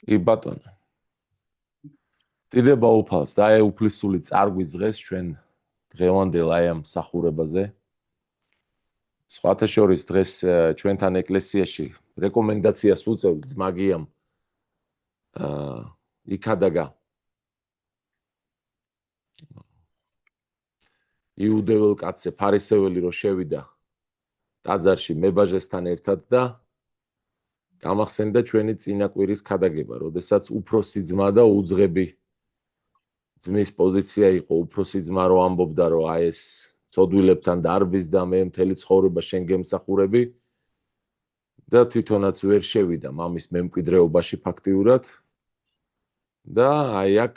კი ბატონო. დიდება უფალს და აი უფლისული წარგვიძღეს ჩვენ დღევანდელ აი ამ მსახურებაზე. სხვათა შორის დღეს ჩვენთან ეკლესიაში რეკომენდაციას უწევთ ძმაგიამ იქადაგა იუდეველ კაცზე ფარისეველი რო შევიდა ტაძარში მებაჟესთან ერთად და გამახსენდა ჩვენი წინა კვირის ქადაგება, როდესაც უფროსი ძმა და უძღები ძმის პოზიცია იყო, უფროსი ძმა რო ამბობდა, რომ აი ეს ცოდვილებთან დარბის და მე მთელი ცხოვრება შენ გემსახურები და თვითონაც ვერ შევიდა მამის მემკვიდრეობაში ფაქტიურად და აი აქ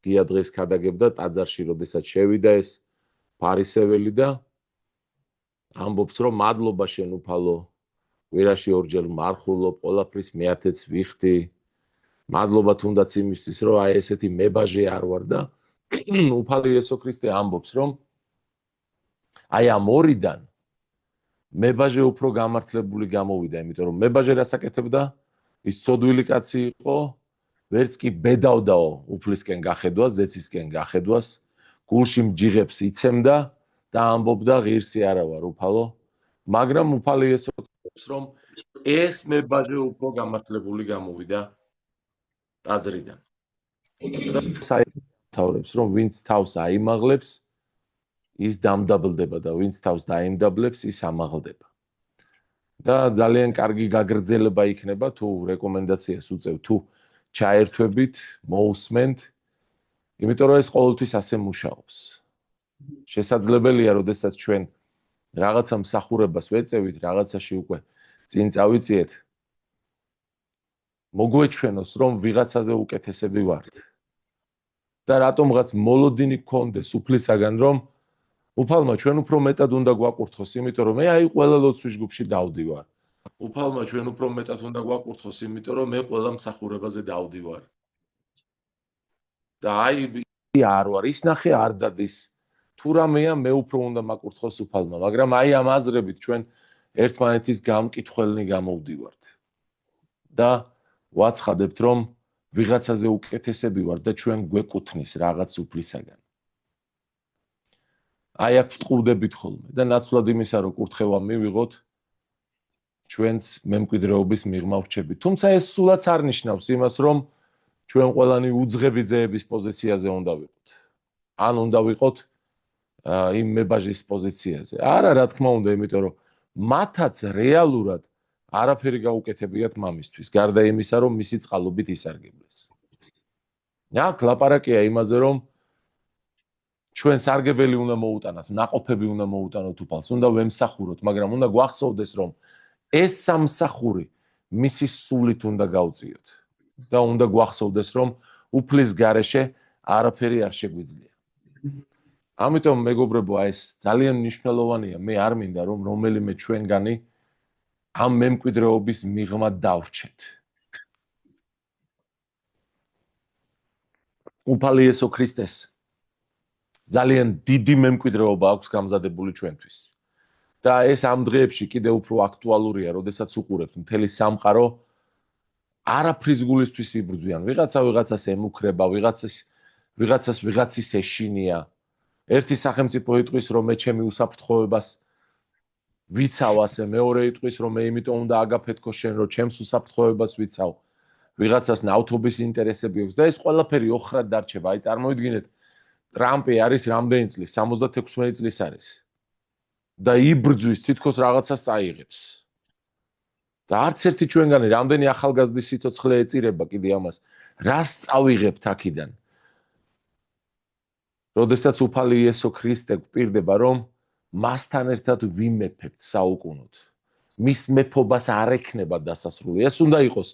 გია დღეს ქადაგებდა ტაძარში, როდესაც შევიდა ეს ფარისეველი და ამბობს, რომ მადლობა შენ უფალო, კვირაში ორჯერ მარხულობ, ყველაფრის მეათეც ვიხდი. მადლობა თუნდაც იმისთვის, რომ აი ესეთი მებაჟე არ ვარ და უფალი იესო ქრისტე ამბობს, რომ აი ამ ორიდან მებაჟე უფრო გამართლებული გამოვიდა, იმიტომ რომ მებაჟე რას აკეთებდა? ის ცოდვილი კაცი იყო, ვერც კი ბედავდაო უფლისკენ გახედვას, ზეცისკენ გახედვას, გულში მჯიღებს იცემდა და ამბობდა ღირსი არა ვარ უფალო, მაგრამ უფალი იესო ქრისტე რომ ეს მებაჟე უფრო გამართლებული გამოვიდა ტაძრიდან. საერთოდ რომ ვინც თავს აიმაღლებს ის დამდაბლდება და ვინც თავს დაიმდაბლებს ის ამაღლდება. და ძალიან კარგი გაგრძელება იქნება თუ რეკომენდაციას უწევ თუ ჩაერთვებით, მოусმენთ, იმიტომ რომ ეს ყოველთვის ასე მუშაობს. შესაძლებელია, როდესაც ჩვენ რაღაცა მსახურებას ვეწევით, რაღაცაში უკვე წინ წავიწიეთ, მოგვეჩვენოს, რომ ვიღაცაზე უკეთესები ვართ. და რატომღაც მოლოდინი გქონდეს უფლისაგან, რომ უფალმა ჩვენ უფრო მეტად უნდა გვაკურთხოს, იმიტომ რომ მე აი ყველა ლოცვის ჯგუფში დავდივარ. უფალმა ჩვენ უფრო მეტად უნდა გვაკურთხოს, იმიტომ რომ მე ყველა მსახურებაზე დავდივარ. და აი არ ვარ, ის ნახე არ დადის. თუ რამეა მე უფრო უნდა მაკურთხოს უფალმა, მაგრამ აი ამ აზრებით ჩვენ ერთმანეთის გამკითხველნი გამოვდივართ. და ვაცხადებთ, რომ ვიღაცაზე უკეთესები ვარ და ჩვენ გვეკუთვნის რაღაც უფლისაგან. აი აქ ვტყუდებით ხოლმე და ნაცვლად იმისა, რომ კურთხევა მივიღოთ, ჩვენს მემკვიდრეობის მიღმა ვრჩებით. თუმცა ეს სულაც არ ნიშნავს იმას, რომ ჩვენ ყველანი უძღები ძეების პოზიციაზე უნდა ვიყოთ. ან უნდა ვიყოთ იმ მებაჟის პოზიციაზე. არა, რა თქმა უნდა, იმიტომ რომ მათაც რეალურად არაფერი გაუკეთებიათ მამისთვის, გარდა იმისა, რომ მისი წყალობით ისარგებლეს. აქ ლაპარაკია იმაზე, რომ ჩვენ სარგებელი უნდა მოუტანოთ, ნაყოფები უნდა მოუტანოთ უფალს, უნდა ვემსახუროთ, მაგრამ უნდა გვახსოვდეს, რომ ეს სამსახური მისი სულით უნდა გავწიოთ და უნდა გვახსოვდეს, რომ უფლის გარეშე არაფერი არ შეგვიძლია. ამიტომ მეგობრებო, ეს ძალიან მნიშვნელოვანია, მე არ მინდა რომ რომელიმე ჩვენგანი ამ მემკვიდრეობის მიღმა დავრჩეთ. უფალი იესო ქრისტეს ძალიან დიდი მემკვიდრეობა აქვს გამზადებული ჩვენთვის. და ეს ამ დღეებში კიდევ უფრო აქტუალურია, როდესაც უყურებთ მთელი სამყარო არაფრის გულისთვის იბრძვიან. ვიღაცას ემუქრება, ვიღაცას ვიღაცის ეშინია. ერთი სახელმწიფო იტყვის, რომ მე ჩემი უსაფრთხოებას ვიცავ ასე, მეორე იტყვის, რომ მე იმიტომ უნდა აგაფეთქო შენ, რომ ჩემს უსაფრთხოებას ვიცავ. ვიღაცას ნავთობის ინტერესები აქვს და ეს ყველაფერი ოხრად დარჩება. აი წარმოვიდგინეთ, ტრამპი არის რამდენი წლის? 76 წლის არის. და იბრძვის თითქოს რაღაცას წაიღებს. და არც ერთი ჩვენგანი რამდენი ახალგაზრდის სიცოცხლე ეწირება კიდე ამას. რას წავიღებთ აქედან? როდესაც უფალი იესო ქრისტე გვპირდება, რომ მასთან ერთად ვიმეფებთ საუკუნოდ. მის მეფობას არ ექნება დასასრული. ეს უნდა იყოს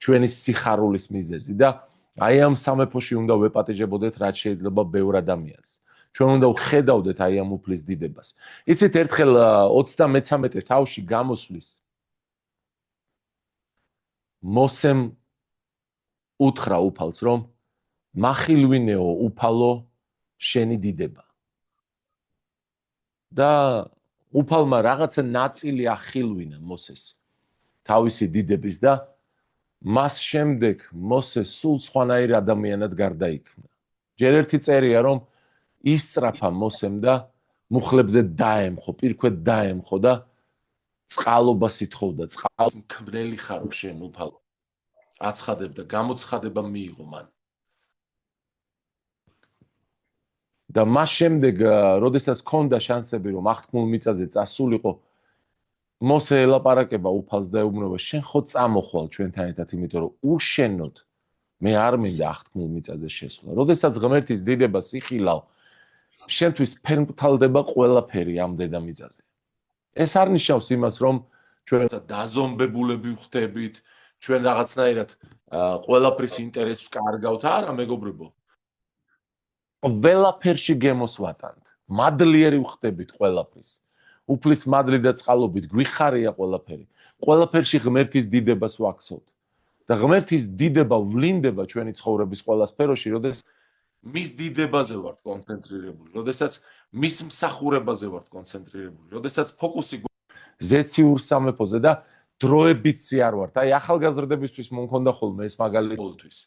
ჩვენი სიხარულის მიზეზი და აი ამ სამეფოში უნდა ვეპატიჟებოდეთ, რაც შეიძლება ბევრ ადამიანს. ჩვენ უნდა ვხედავდეთ აი ამ უფლის დიდებას. იცით, ერთხელ 33 თავში გამოსვლის მოსემ უთხრა უფალს, რომ მახილვინეო უფალო შენი დიდება. და უფალმა რაღაცა ნაწილი ახილვინა მოსეს თავისი დიდების და მას შემდეგ მოსე სულ სხვანაირ ადამიანად გარდაიქმნა. ჯერ ერთი წერია, რომ ისწრაფა მოსემ და მუხლებზე დაემხო, პირქვედ დაემხო და წყალობას ითხოვდა, წყალს მქმნელი ხარო შენ უფალო. აცხადებდა, გამოცხადება მიიღო მან. და მას შემდეგ, როდესაც ჰქონდა შანსები, რომ აღთქმულ მიწაზე წასულიყო, მოსე ელაპარაკება უფალს და ეუბნება, შენ ხო წამოხვალ ჩვენთან ერთად, იმიტომ რომ უშენოდ მე არ მინდა აღთქმულ მიწაზე შესვლა. როდესაც ღმერთის დიდებას იხილავ, შენთვის ფერმფრთალდება ყველაფერი ამ დედამიწაზე. ეს არ ნიშნავს იმას, რომ ჩვენ დაზომბებულები ვხდებით, ჩვენ რაღაცნაირად ყველაფრის ინტერესს ვკარგავთ, არა მეგობრებო. ყველაფერში გემოს ვატანთ, მადლიერი ვხდებით ყველაფრის. უფლის მადლი და წყალობით გვიხარია ყველაფერი. ყველაფერში ღმერთის დიდებას ვაქცევთ. და ღმერთის დიდება ვლინდება ჩვენი ცხოვრების ყველა სფეროში, როდესაც მის დიდებაზე ვართ კონცენტრირებული, როდესაც მის მსახურებაზე ვართ კონცენტრირებული, როდესაც ფოკუსი ზეციურ სამეფოზე და დროებითი არ ვართ. აი ახალგაზრდებისთვის მომქონდა ხოლმე ეს მაგალითი ყოველთვის.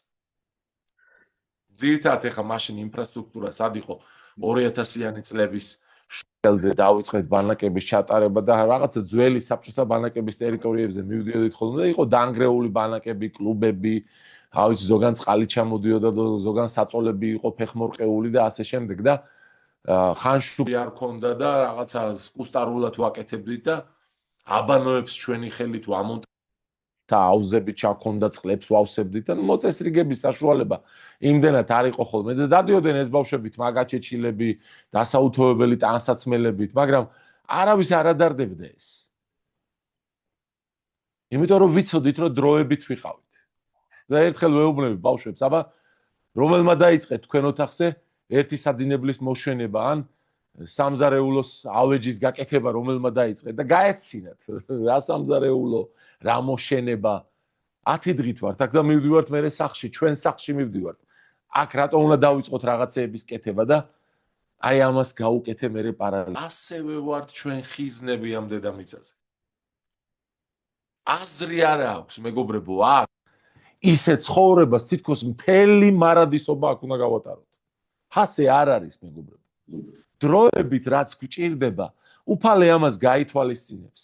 ძირითადად ეხა მაშინ ინფრასტრუქტურა სად იყო 2000-იანი წლების შუელზე დავიწყეთ ბანაკების ჩატარება და რაღაცა ძველი საბჭოთა ბანაკების ტერიტორიებზე მივდიოდით ხოლმე და იყო დანგრეული ბანაკები, კლუბები, ავიც ზოგან წყალი ჩამოდიოდა და ზოგან საწოლები იყო ფეხმორყეული და ასე შემდეგ და ხანშუბი არ ქონდა და რაღაცა კუსტარულად ვაკეთებდით და აბანოებს ჩვენი ხელით ვამონტ და აუზები ჩაქონდა წყლებს ვავსებდით და მოწესრიგების საშუალება იმდენად არ იყო ხოლმე და დადიოდნენ ეს ბავშვებით მაგაჩეჩილები, დასაუთოებელი ტანსაცმელებით, მაგრამ არავის არ ადარდებდა ეს. იმიტომ რომ ვიცოდით, რომ დროებით ვიყავით. და ერთხელ ვეუბნები ბავშვებს, აბა რომელმა დაიწყეთ თქვენ ოთახზე ერთი საძინებლის მოშვენება ან სამზარეულოს ავეჯის გაკეთება რომელმა დაიწყეთ და გაეცინათ რა სამზარეულო, რა მოშენება 10 დღით ვართ აქ და მივდივართ მე სახში, ჩვენ სახში მივდივართ. აქ რატომ უნდა დავიწყოთ რაღაცეების კეთება და აი ამას გაუკეთე მე პარალელურად. ასევე ვართ ჩვენ ხიზნები ამ დედამიწაზე. აზრი არ აქვს მეგობრებო, აქ ისე ცხოვრებას თითქოს მთელი მარადისობა აქ უნდა გავატაროთ. ასე არ არის მეგობრებო. დროებით რაც გვჭირდება, უფალე ამას გაითვალისწინებს.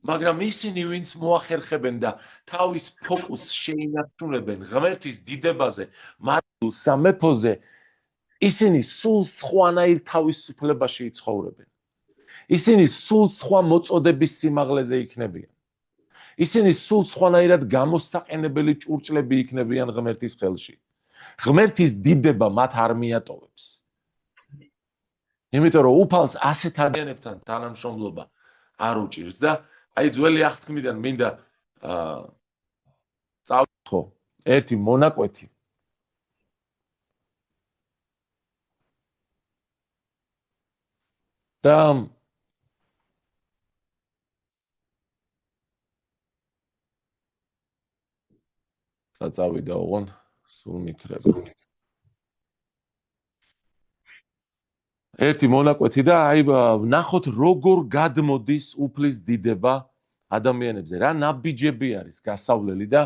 მაგრამ ისინი ვინც მოახერხებენ და თავის ფოკუსს შეინარჩუნებენ ღმერთის დიდებაზე, მართულ სამეფოზე, ისინი სულ სხვანაირ თავისუფლებაში იცხოვრებენ. ისინი სულ სხვა მოწოდების სიმაღლეზე იქნებიან. ისინი სულ სხვანაირად გამოსაყენებელი ჭურჭლები იქნებიან ღმერთის ხელში. ღმერთის დიდება მათ არ მიატოვებს. იმიტომ რომ უფალს ასეთ ადამიანებთან თანამშრომლობა არ უჭირს და აი ძველი აღთქმიდან მინდა წავიხო ერთი მონაკვეთი. და წავიდა ოღონ სულ მიქრება. ერთი მონაკვეთი და აი ნახოთ როგორ გადმოდის უფლის დიდება ადამიანებზე, რა ნაბიჯები არის გასავლელი და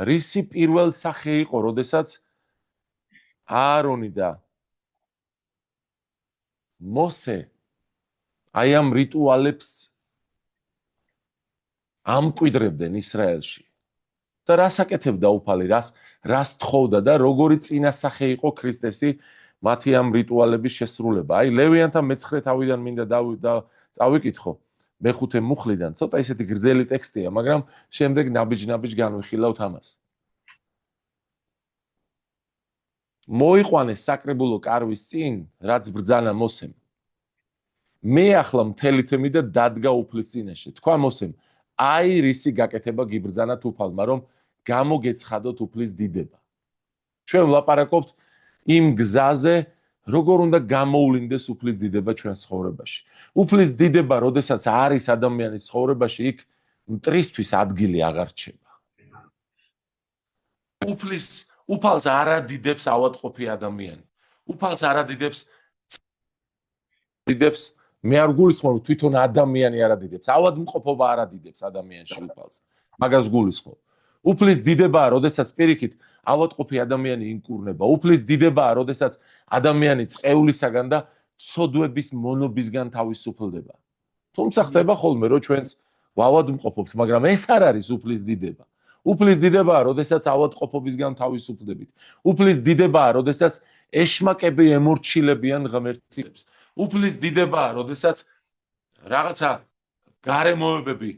რისი პირველ სახე იყო, როდესაც აარონი და მოსე აი ამ რიტუალებს ამკვიდრებდნენ ისრაელში. და რას აკეთებდა უფალი, რას თხოვდა და როგორი წინასახე იყო ქრისტესი მათი ამ რიტუალების შესრულება. აი ლევიანთა მე-9 თავიდან მინდა წავიკითხო მე-5 მუხლიდან. ცოტა ისეთი გრძელი ტექსტია, მაგრამ შემდეგ ნაბიჯ-ნაბიჯ განვიხილავთ ამას. მოიყვანეს საკრებულო კარვის წინ, რაც ბრძანა მოსემ. მე ახლა მთელი თემი და დადგა უფლის წინაშე. თქვა მოსემ, აი რისი გაკეთება გიბრძანათ უფალმა, რომ გამოგეცხადოთ უფლის დიდება. ჩვენ ვლაპარაკობთ იმ გზაზე, როგორ უნდა გამოვლინდეს უფლის დიდება ჩვენ ცხოვრებაში. უფლის დიდება, როდესაც არის ადამიანის ცხოვრებაში, იქ მტრისთვის ადგილი აღარ რჩება. უფალს არ ადიდებს ავადმყოფი ადამიანი. უფალს არ ადიდებს მე არ გულისხმობ თვითონ ადამიანი არ ადიდებს. ავადმყოფობა არ ადიდებს ადამიანში უფალს. მაგას გულისხმობ. უფლის დიდებაა, როდესაც პირიქით ავადმყოფი ადამიანი ინკურნება. უფლის დიდებაა, როდესაც ადამიანი წეულისაგან და ცოდვების მონობისგან თავისუფლდება. თუმცა ხდება ხოლმე, რომ ჩვენს ვავადმყოფობთ, მაგრამ ეს არ არის უფლის დიდება. უფლის დიდებაა, როდესაც ავადმყოფობისგან თავისუფლდებით. უფლის დიდებაა, როდესაც ეშმაკები ემორჩილებიან ღმერთს. უფლის დიდებაა, როდესაც რაღაცა გარემოებები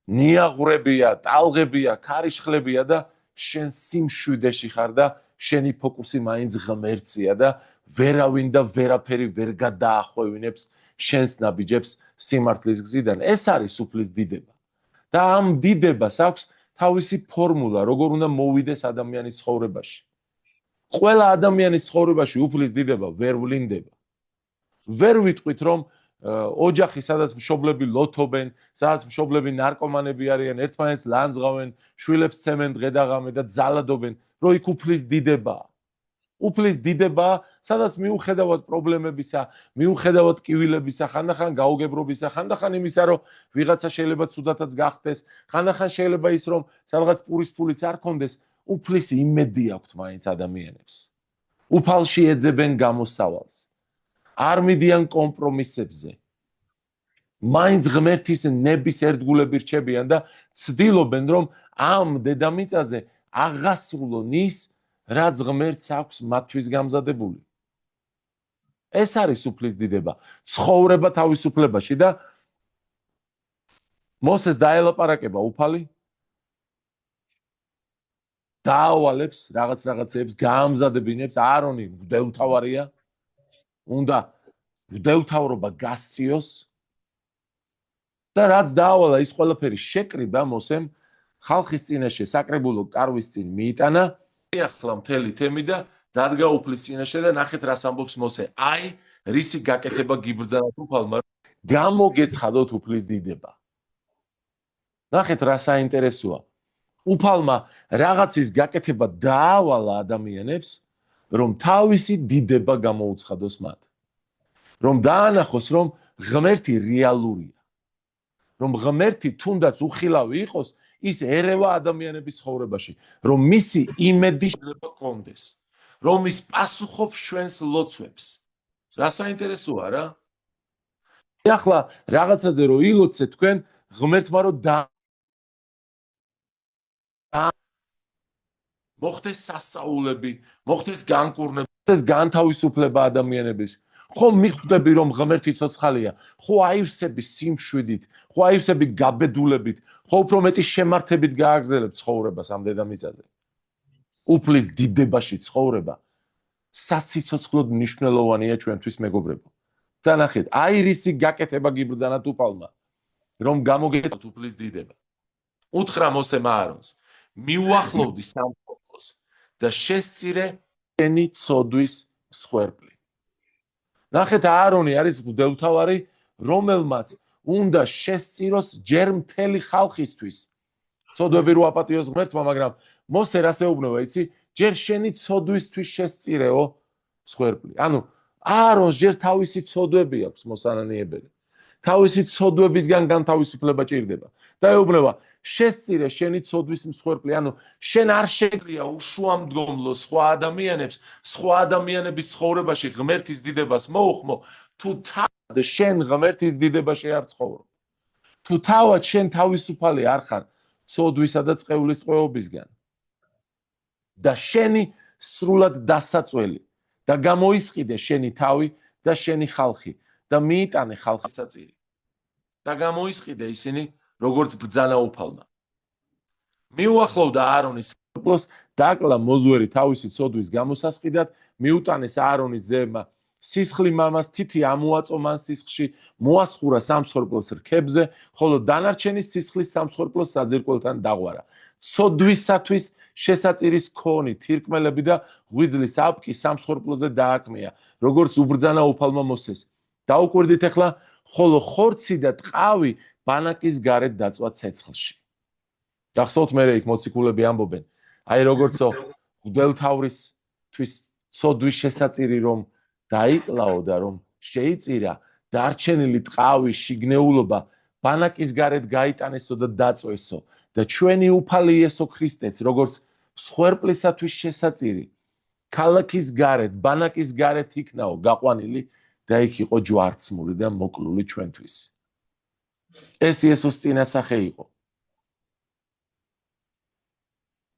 ნიაღვრებია, ტალღებია, ქარიშხლებია და შენ სიმშვიდეში ხარ და შენი ფოკუსი მაინც ღმერთია და ვერავინ და ვერაფერი ვერ გადაახვევინებს შენს ნაბიჯებს სიმართლის გზიდან. ეს არის უფლის დიდება. და ამ დიდებას აქვს თავისი ფორმულა, როგორ უნდა მოვიდეს ადამიანის ცხოვრებაში. ყველა ადამიანის ცხოვრებაში უფლის დიდება ვერ ვლინდება. ვერ ვიტყვით, რომ ოჯახი, სადაც მშობლები ლოთობენ, სადაც მშობლები ნარკომანები არიან, ერთმანეთს ლანძღავენ, შვილებს ცემენ დღე-დაღამე და ძალადობენ, რომ იქ უფლის დიდებაა. უფლის დიდებაა, სადაც მიუხედავად პრობლემებისა, მიუხედავად კივილებისა, ხანდახან გაუგებრობისა, ხანდახან იმისა, რომ ვიღაცა შეიძლება ცუდათაც გახდეს, ხანდახან შეიძლება ის, რომ სადღაც პურის ფულიც არ კონდეს, უფლის იმედი აქვთ მაინც ადამიანებს. უფალში ეძებენ გამოსავალს. არ მიდიან კომპრომისებზე. მაინც ღმერთის ნების ერთგულები რჩებიან და ცდილობენ, რომ ამ დედამიწაზე აღასრულონ ის, რაც ღმერთს აქვს მათთვის გამზადებული. ეს არის უფლის დიდება, ცხოვრება თავისუფლებაში და მოსეს დაელაპარაკება უფალი, დაავალებს რაღაცებს, გაამზადებინებს, აარონი მღვდელმთავარია, უნდა მღვდელმთავრობა გასწიოს და რაც დაავალა ის ყველაფერი შეკრიბა მოსემ ხალხის წინაშე საკრებულო კარვის წინ მიიტანა, ახლა მთელი თემი და დადგა უფლის წინაშე და ნახეთ რას ამბობს მოსე. აი, რისი გაკეთება გიბრძანათ უფალმა, გამოგეცხადოთ უფლის დიდება. ნახეთ რა საინტერესოა. უფალმა რაღაცის გაკეთება დაავალა ადამიანებს, რომ თავისი დიდება გამოუცხადოს მათ. რომ დაანახოს, რომ ღმერთი რეალურია. რომ ღმერთი თუნდაც უხილავი იყოს, ის ერევა ადამიანების ცხოვრებაში, რომ მისი იმედი შეიძლება კონდეს, რომ ის პასუხობს ჩვენს ლოცვებს. რა საინტერესოა რა? ახლა რაღაცაზე რომ ილოცეთ თქვენ, ღმერთმა რომ მოხდეს სასწაულები, მოხდეს განკურნება, მოხდეს განთავისუფლება ადამიანების. ხო მიხვდები რომ ღმერთი ცოცხალია, ხო აივსები სიმშვიდით, ხო აივსები გაბედულებით, ხო უფრო მეტი შემართებით გააგრძელებ ცხოვრებას ამ დედამიწაზე. უფლის დიდებაში ცხოვრება სასიცოცხლოდ მნიშვნელოვანია ჩვენთვის მეგობრებო. და ნახეთ, აი რისი გაკეთება გიბრძანათ უფალმა, რომ გამოგეწოთ უფლის დიდება. უთხრა მოსემ აარონს, მიუახლოვდი სამყოფლოს და შესწირე შენი ცოდვის მსხვერპლი. ნახეთ, აარონი არის მღვდელმთავარი, რომელმაც უნდა შესწიროს ჯერ მთელი ხალხისთვის. ცოდვები რო აპატიოს ღმერთმა, მაგრამ მოსე რას ეუბნება, იცი? ჯერ შენი ცოდვისთვის შესწირეო მსხვერპლი. ანუ აარონს ჯერ თავისი ცოდვები აქვს მოსანანიებელი. თავისი ცოდვებისგან განთავისუფლება ჭირდება. და ეუბნება, შესწირე შენი ცოდვის მსხვერპლი, ანუ შენ არ შეგიძლია უშუამდგომლო სხვა ადამიანებს, სხვა ადამიანების ცხოვრებაში ღმერთის დიდებას მოუხმო, თუ თავად შენ ღმერთის დიდებაში არ ცხოვრობ. თუ თავად შენ თავისუფალი არ ხარ ცოდვისა და წყევლის ტყვეობისგან. და შენი სრულად დასაწველი და გამოისყიდე შენი თავი და შენი ხალხი და მიიტანე ხალხის საწირი. და გამოისყიდე ისინი როგორც ბრძანა უფალმა. მიუახლოვდა აარონის სამყოფლოს, დაკლა მოზვერი თავისი ცოდვის გამოსასყიდად, მიუტანეს აარონის ძეებმა სისხლი მამას, თითი ამოაწო მან სისხლში, მოასხურა სამსხვერპლოს რქებზე, ხოლო დანარჩენი სისხლის სამსხვერპლოს საძირკველთან დაღვარა. ცოდვისათვის შესაწირის ქონი, თირკმელები და ღვიძლის აპკი სამსხვერპლოზე დააკმეა, როგორც უბრძანა უფალმა მოსეს. დაუკვირდით ახლა, ხოლო ხორცი და ტყავი ბანაკის გარეთ დაწვა ცეცხლში. გახსოვთ მე იქ მოციქულები ამბობენ, აი როგორცო მღვდელმთავრისთვის ცოდვის შესაწირი რომ დაიკლაო და რომ შეიწირა, დარჩენილი ტყავი, შიგნეულობა ბანაკის გარეთ გაიტანესო და დაწვესო და ჩვენი უფალი იესო ქრისტეც როგორც მსხვერპლისათვის შესაწირი ქალაქის გარეთ ბანაკის გარეთ იქნაო გაყვანილი და იქ იყო ჯვარცმული და მოკლული ჩვენთვის ეს იესოს წინასახე იყო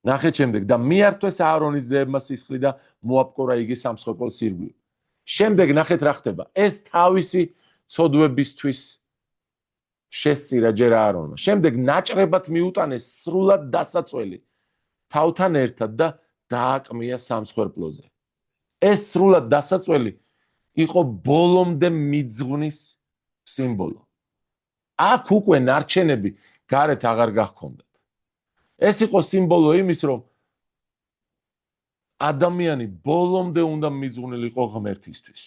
ნახეთ შემდეგ და მიართვეს აარონის ძეებმა სისხლი და მოაპკორა იგი სამსხვერპლოს ირგვლივ შემდეგ ნახეთ რა ხდება ეს თავისი ცოდვებისთვის შესწირა ჯერ აარონმა შემდეგ ნაჭრებად მიუტანეს სრულად დასაწველი თავთან ერთად და დააკმია სამსხვერპლოზე ეს სრულად დასაწველი იყო ბოლომდე მიძღვნის სიმბოლო აქ უკვე ნარჩენები გარეთ აღარ გახქონდათ ეს იყო სიმბოლო იმის რომ ადამიანი ბოლომდე უნდა მიძღვნილიყო ღმერთისთვის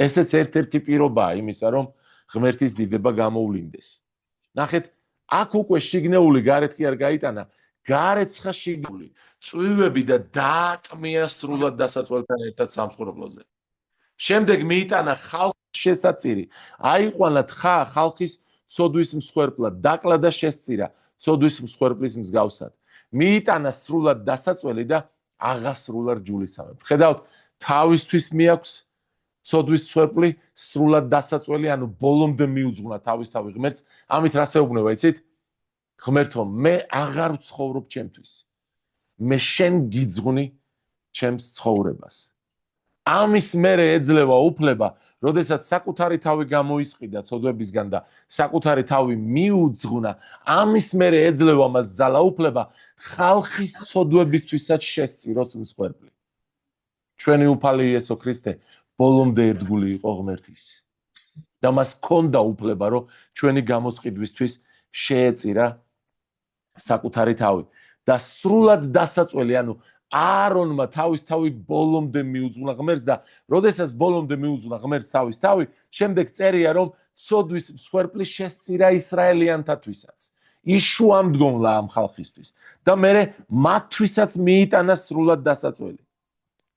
ესეც ერთ-ერთი პირობაა იმისა რომ ღმერთის დიდება გამოვლინდეს ნახეთ აქ უკვე შიგნეული გარეთ კი არ გაიტანა გარეცხა შიგნეული წვივები და დააკმია სრულად დასაწველთან ერთად სამსხვერპლოზე შემდეგ მიიტანა ხალხის შესაწირი აიყვანა თხა ხალხის ცოდვის მსხვერპლად დაკლა და შესწირა ცოდვის მსხვერპლის მსგავსად მიიტანა სრულად დასაწველი და აღასრულა რჯულისამებრ ხედავთ თავისთვის მიაქვს ცოდვის მსხვერპლი სრულად დასაწველი ანუ ბოლომდე მიუძღვნა თავისთავი ღმერთს ამით რას ეუბნება იცით ღმერთო მე აღარ ვცხოვრობ ჩემთვის მე შენ გიძღვნი ჩემს ცხოვრებას ამის მერე ეძლევა უფლება როდესაც საკუთარი თავი გამოისყიდა ცოდვებისგან და საკუთარი თავი მიუძღვნა ამის მერე ეძლევა მას ძალაუფლება ხალხის ცოდვებისთვისაც შესწიროს მსხვერპლი ჩვენი უფალი იესო ქრისტე ბოლომდე ერთგული იყო ღმერთის და მას ჰქონდა უფლება რომ ჩვენი გამოსყიდვისთვის შეეწირა საკუთარი თავი და სრულად დასაწველი ანუ აარონმა თავის თავი ბოლომდე მიუძღვნა ღმერთს და როდესაც ბოლომდე მიუძღვნა ღმერთს თავის თავი შემდეგ წერია რომ ცოდვის მსხვერპლი შესწირა ისრაელიანთათვისაც იშუამდგომლა ამ ხალხისთვის და მერე მათთვისაც მიიტანა სრულად დასაწველი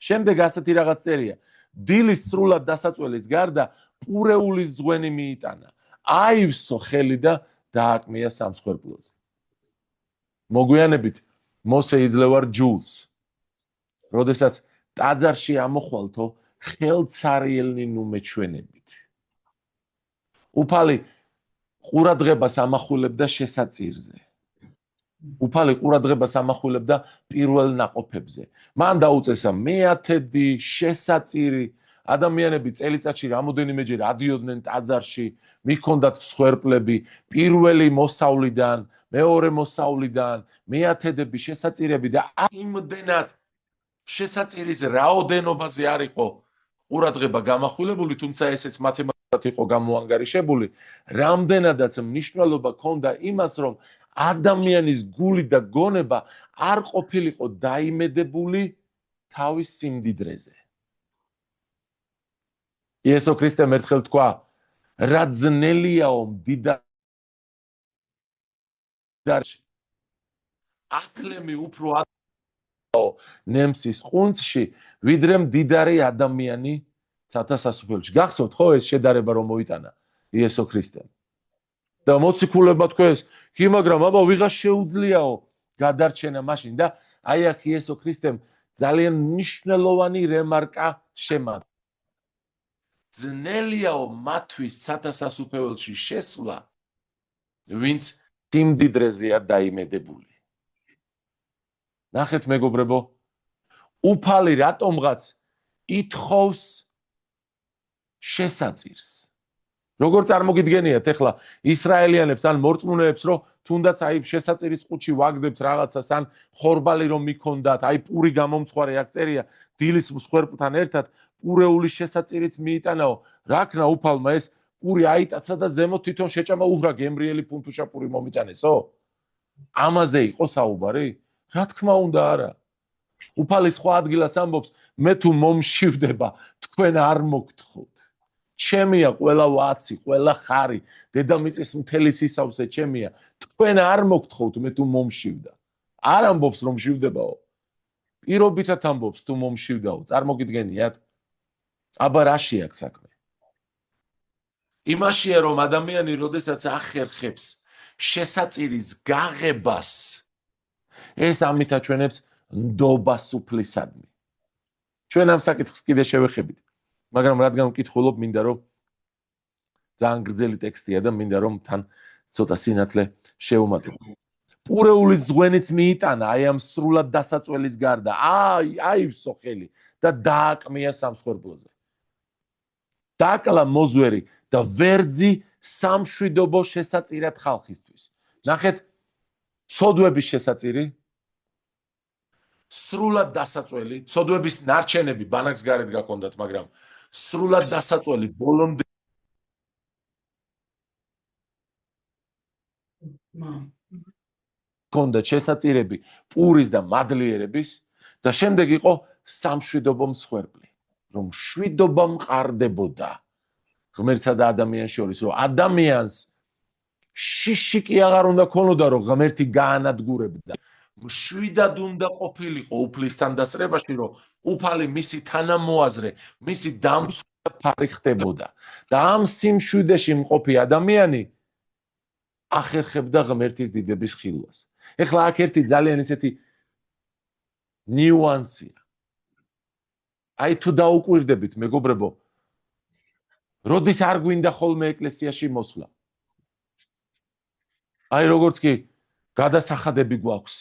შემდეგ ასეთი რაღაც წერია დილის სრულად დასაწველის გარდა პურეულის ზღვენი მიიტანა აივსო ხელი და დააკმია სამსხვერპლოზე მოგვიანებით მოსე იძლევა რჯულს როდესაც ტაძარში ამოხვალთო ხელცარიელნი ნუმეჩვენებით უფალი ყურადღებას ამახვილებდა შესაწირზე უფალი ყურადღებას ამახვილებდა პირველ ნაყოფებზე მან დაუწესა მეათედი შესაწირი ადამიანები წელიწადში რამოდენიმეჯერ ადიოდნენ ტაძარში მიჰქონდათ მსხვერპლები პირველი მოსავლიდან მეორე მოსავლიდან მეათედები შესაწირები და იმდენად შესაწირის რაოდენობაზე არ იყო ყურადღება გამახვილებული თუმცა ესეც მათემატიკურად იყო გამოანგარიშებული რამდენადაც მნიშვნელობა ჰქონდა იმას რომ ადამიანის გული და გონება არ ყოფილიყო დაიმედებული თავის სიმდიდრეზე იესო ქრისტემ ერთხელ თქვა რა ძნელიაო მდიდარში ათლემი უფრო ნემსის ყუნწში ვიდრე მდიდარი ადამიანი ცათა სასუფეველში გახსოვთ ხო ეს შედარება რომ მოიტანა იესო ქრისტემ და მოციქულება თქვენს კი მაგრამ აბა ვიღაც შეუძლიაო გადარჩენა მაშინ და აი აქ იესო ქრისტემ ძალიან მნიშვნელოვანი რემარკა შემატა ძნელიაო მათთვის ცათა სასუფეველში შესვლა ვინც სიმდიდრეზეა დაიმედებული ნახეთ მეგობრებო უფალი რატომღაც ითხოვს შესაწირს როგორ წარმოგიდგენიათ ახლა ისრაელიანებს ან მორწმუნეებს რომ თუნდაც აი შესაწირის ყუთში ვაგდებთ რაღაცას ან ხორბალი რომ მიქონდათ აი პური გამომწვარე აქ წერია დილის მსხვერპლთან ერთად პურეული შესაწირით მიიტანაო რა ქნა უფალმა ეს პური აიტაცა და ზემოთ თვითონ შეჭამა უღრა გემრიელი ფუნთუშა პური მომიტანესო ამაზე იყო საუბარი რა თქმა უნდა არა უფალი სხვა ადგილას ამბობს მე თუ მომშივდება თქვენ არ მოგთხოვთ ჩემია ყველა ვაცი ყველა ხარი დედამიწის მთელი სისავსე ჩემია თქვენ არ მოგთხოვთ მე თუ მომშივდა არ ამბობს რომ მშივდებაო პირობითად ამბობს თუ მომშივდაო წარმოგიდგენიათ აბა რაში აქვს საქმე იმაშია რომ ადამიანი როდესაც ახერხებს შესაწირის გაღებას ეს ამით აჩვენებს ნდობას უფლისადმი. ჩვენ ამ საკითხს კიდე შევეხებით, მაგრამ რადგან ვკითხულობ, მინდა რომ ძალიან გრძელი ტექსტია და მინდა რომ თან ცოტა სინათლე შევუმატო. პურეულის ზღვენიც მიიტანა აი ამ სრულად დასაწველის გარდა. აივსო ხელი და დააკმია სამსხვერპლოზე. დაკლა მოზვერი და ვერძი სამშვიდობო შესაწირად ხალხისთვის. ნახეთ, ცოდვების შესაწირი, სრულად დასაწველი, ცოდვების ნარჩენები ბანაკს გარეთ გაქონდათ, მაგრამ სრულად დასაწველი ბოლომდე ქონდა შესაწირები პურის და მადლიერების და შემდეგ იყო სამშვიდობო მსხვერპლი, რომ შვიდობა მყარდებოდა ღმერთსა და ადამიანს შორის, რომ ადამიანს შიში კი აღარ უნდა ქონოდა, რომ ღმერთი გაანადგურებდა. მშვიდად უნდა ყოფილიყო უფლისთან დასწრებაში, რომ უფალი მისი თანამოაზრე, მისი დამცველი ფარი ხდებოდა. და ამ სიმშვიდეში მყოფი ადამიანი ახერხებდა ღმერთის დიდების ხილვას. ეხლა აქ ერთი ძალიან ისეთი ნიუანსია. აი თუ დაუკვირდებით, მეგობრებო, როდის არ გვინდა ხოლმე ეკლესიაში მოსვლა? აი როგორც კი გადასახადები გვაქვს,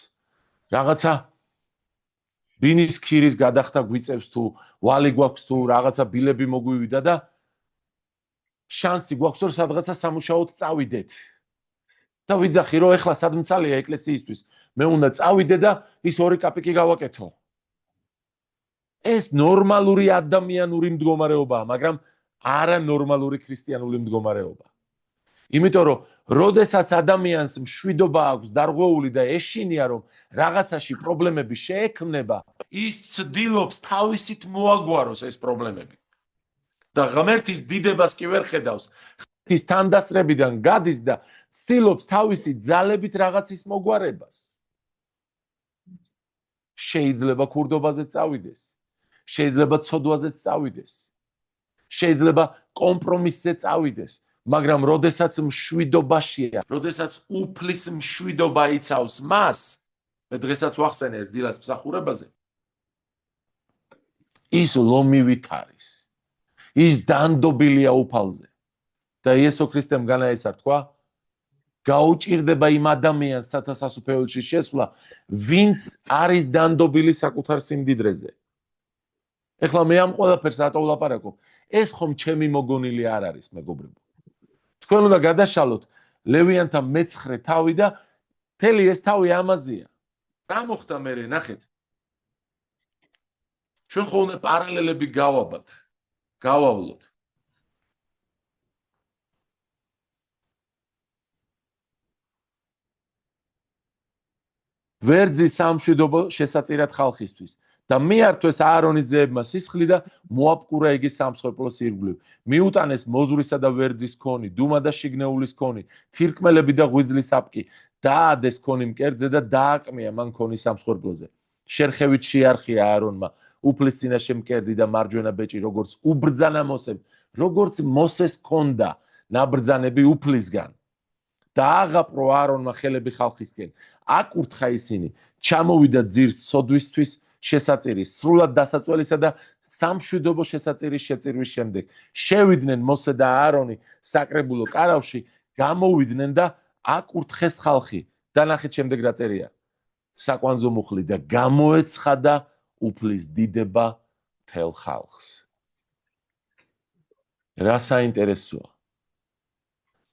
რაღაცა ბინის ქირის გადახდა გვიწევს თუ ვალი გვაქვს თუ რაღაცა ბილები მოგვივიდა და შანსი გვაქვს რომ სადღაცა სამუშაოდ წავიდეთ. და ვიძახი რომ ეხლა სადმცალია ეკლესიისთვის, მე უნდა წავიდე და ის 2 კაპიკი გავაკეთო. ეს ნორმალური ადამიანური მდგომარეობაა, მაგრამ არა ნორმალური ქრისტიანული მდგომარეობა. იმიტომ რომ როდესაც ადამიანს მშვიდობა აქვს დარღვეული და ეშინია რომ რაღაცაში პრობლემები შეექმნება, ის ცდილობს თავისით მოაგვაროს ეს პრობლემები. და ღმერთის დიდებას კი ვერ ხედავს. ღმერთის თანდასწრებიდან გადის და ცდილობს თავისი ძალებით რაღაცის მოგვარებას. შეიძლება ქურდობაზეც წავიდეს, შეიძლება ცოდვაზეც წავიდეს, შეიძლება კომპრომისზე წავიდეს, მაგრამ როდესაც მშვიდობაშია, როდესაც უფლის მშვიდობა იცავს მას, მე დღესაც ვახსენე ეს დილას მსახურებაზე, ის ლომივით არის, ის დანდობილია უფალზე. და იესო ქრისტემ განაესა თქვა, გაუჭირდება იმ ადამიანს სათასასუფეველში შესვლა, ვინც არის დანდობილი საკუთარ სიმდიდრეზე. ეხლა მე ამ ყველაფერს რატო ვლაპარაკობ? ეს ხომ ჩემი მოგონილი არ არის, მეგობრებო. თქვენ უნდა გადაშალოთ ლევიანთა მე-9 თავი და მთელი ეს თავი ამაზეა. რა მოხდა მერე, ნახეთ. ჩვენ ხო უნდა პარალელები გავავლოთ. ვერძი სამშვიდობო შესაწირად ხალხისთვის და მიართვეს აარონის ძეებმა სისხლი და მოაპკურა იგი სამსხვერპლოს ირგვლივ. მიუტანეს მოზვრისა და ვერძის ქონი, დუმა და შიგნეულის ქონი, თირკმელები და ღვიძლის აპკი, დაადეს ქონი მკერდზე და დააკმია მან ქონი სამსხვერპლოზე. შერხევით შეარხია აარონმა უფლის წინაშე მკერდი და მარჯვენა ბეჭი, როგორც უბრძანა მოსემ, როგორც მოსეს ქონდა ნაბრძანები უფლისგან. და აღაპრო აარონმა ხელები ხალხისკენ. აკურთხა ისინი, ჩამოვიდა ძირს ცოდვისთვის შესაწირი, სრულად დასაწველისა და სამშვიდობო შესაწირის შეწირვის შემდეგ. შევიდნენ მოსე და აარონი საკრებულო კარავში, გამოვიდნენ და აკურთხეს ხალხი. და ნახეთ შემდეგ რა წერია. საკვანძო მუხლი და გამოეცხადა უფლის დიდება მთელ ხალხს. რა საინტერესოა.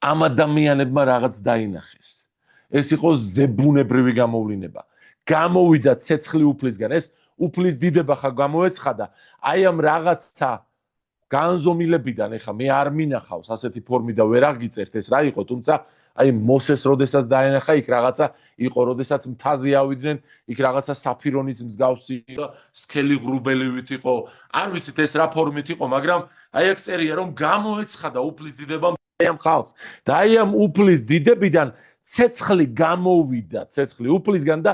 ამ ადამიანებმა რაღაც დაინახეს. ეს იყო ზებუნებრივი გამოვლინება. გამოვიდა ცეცხლი უფლისგან. ეს უფლის დიდება ხა გამოეცხადა. აი ამ რაღაცა განზომილებიდან, ეხა მე არ მინახავს ასეთი ფორმი და ვერ აღიწერთ ეს რა იყო, თუმცა აი მოსეს როდესაც დაენახა, იქ რაღაცა იყო, როდესაც მთაზე ავიდნენ, იქ რაღაცა საფირონის მსგავსი და სქელი ღრუბელივით იყო. არ ვიცით ეს რა ფორმით იყო, მაგრამ აი აქ წერია რომ გამოეცხადა უფლის დიდება ამ ხალხს. და აი ამ უფლის დიდებიდან ცეცხლი გამოვიდა, ცეცხლი უფლისგან და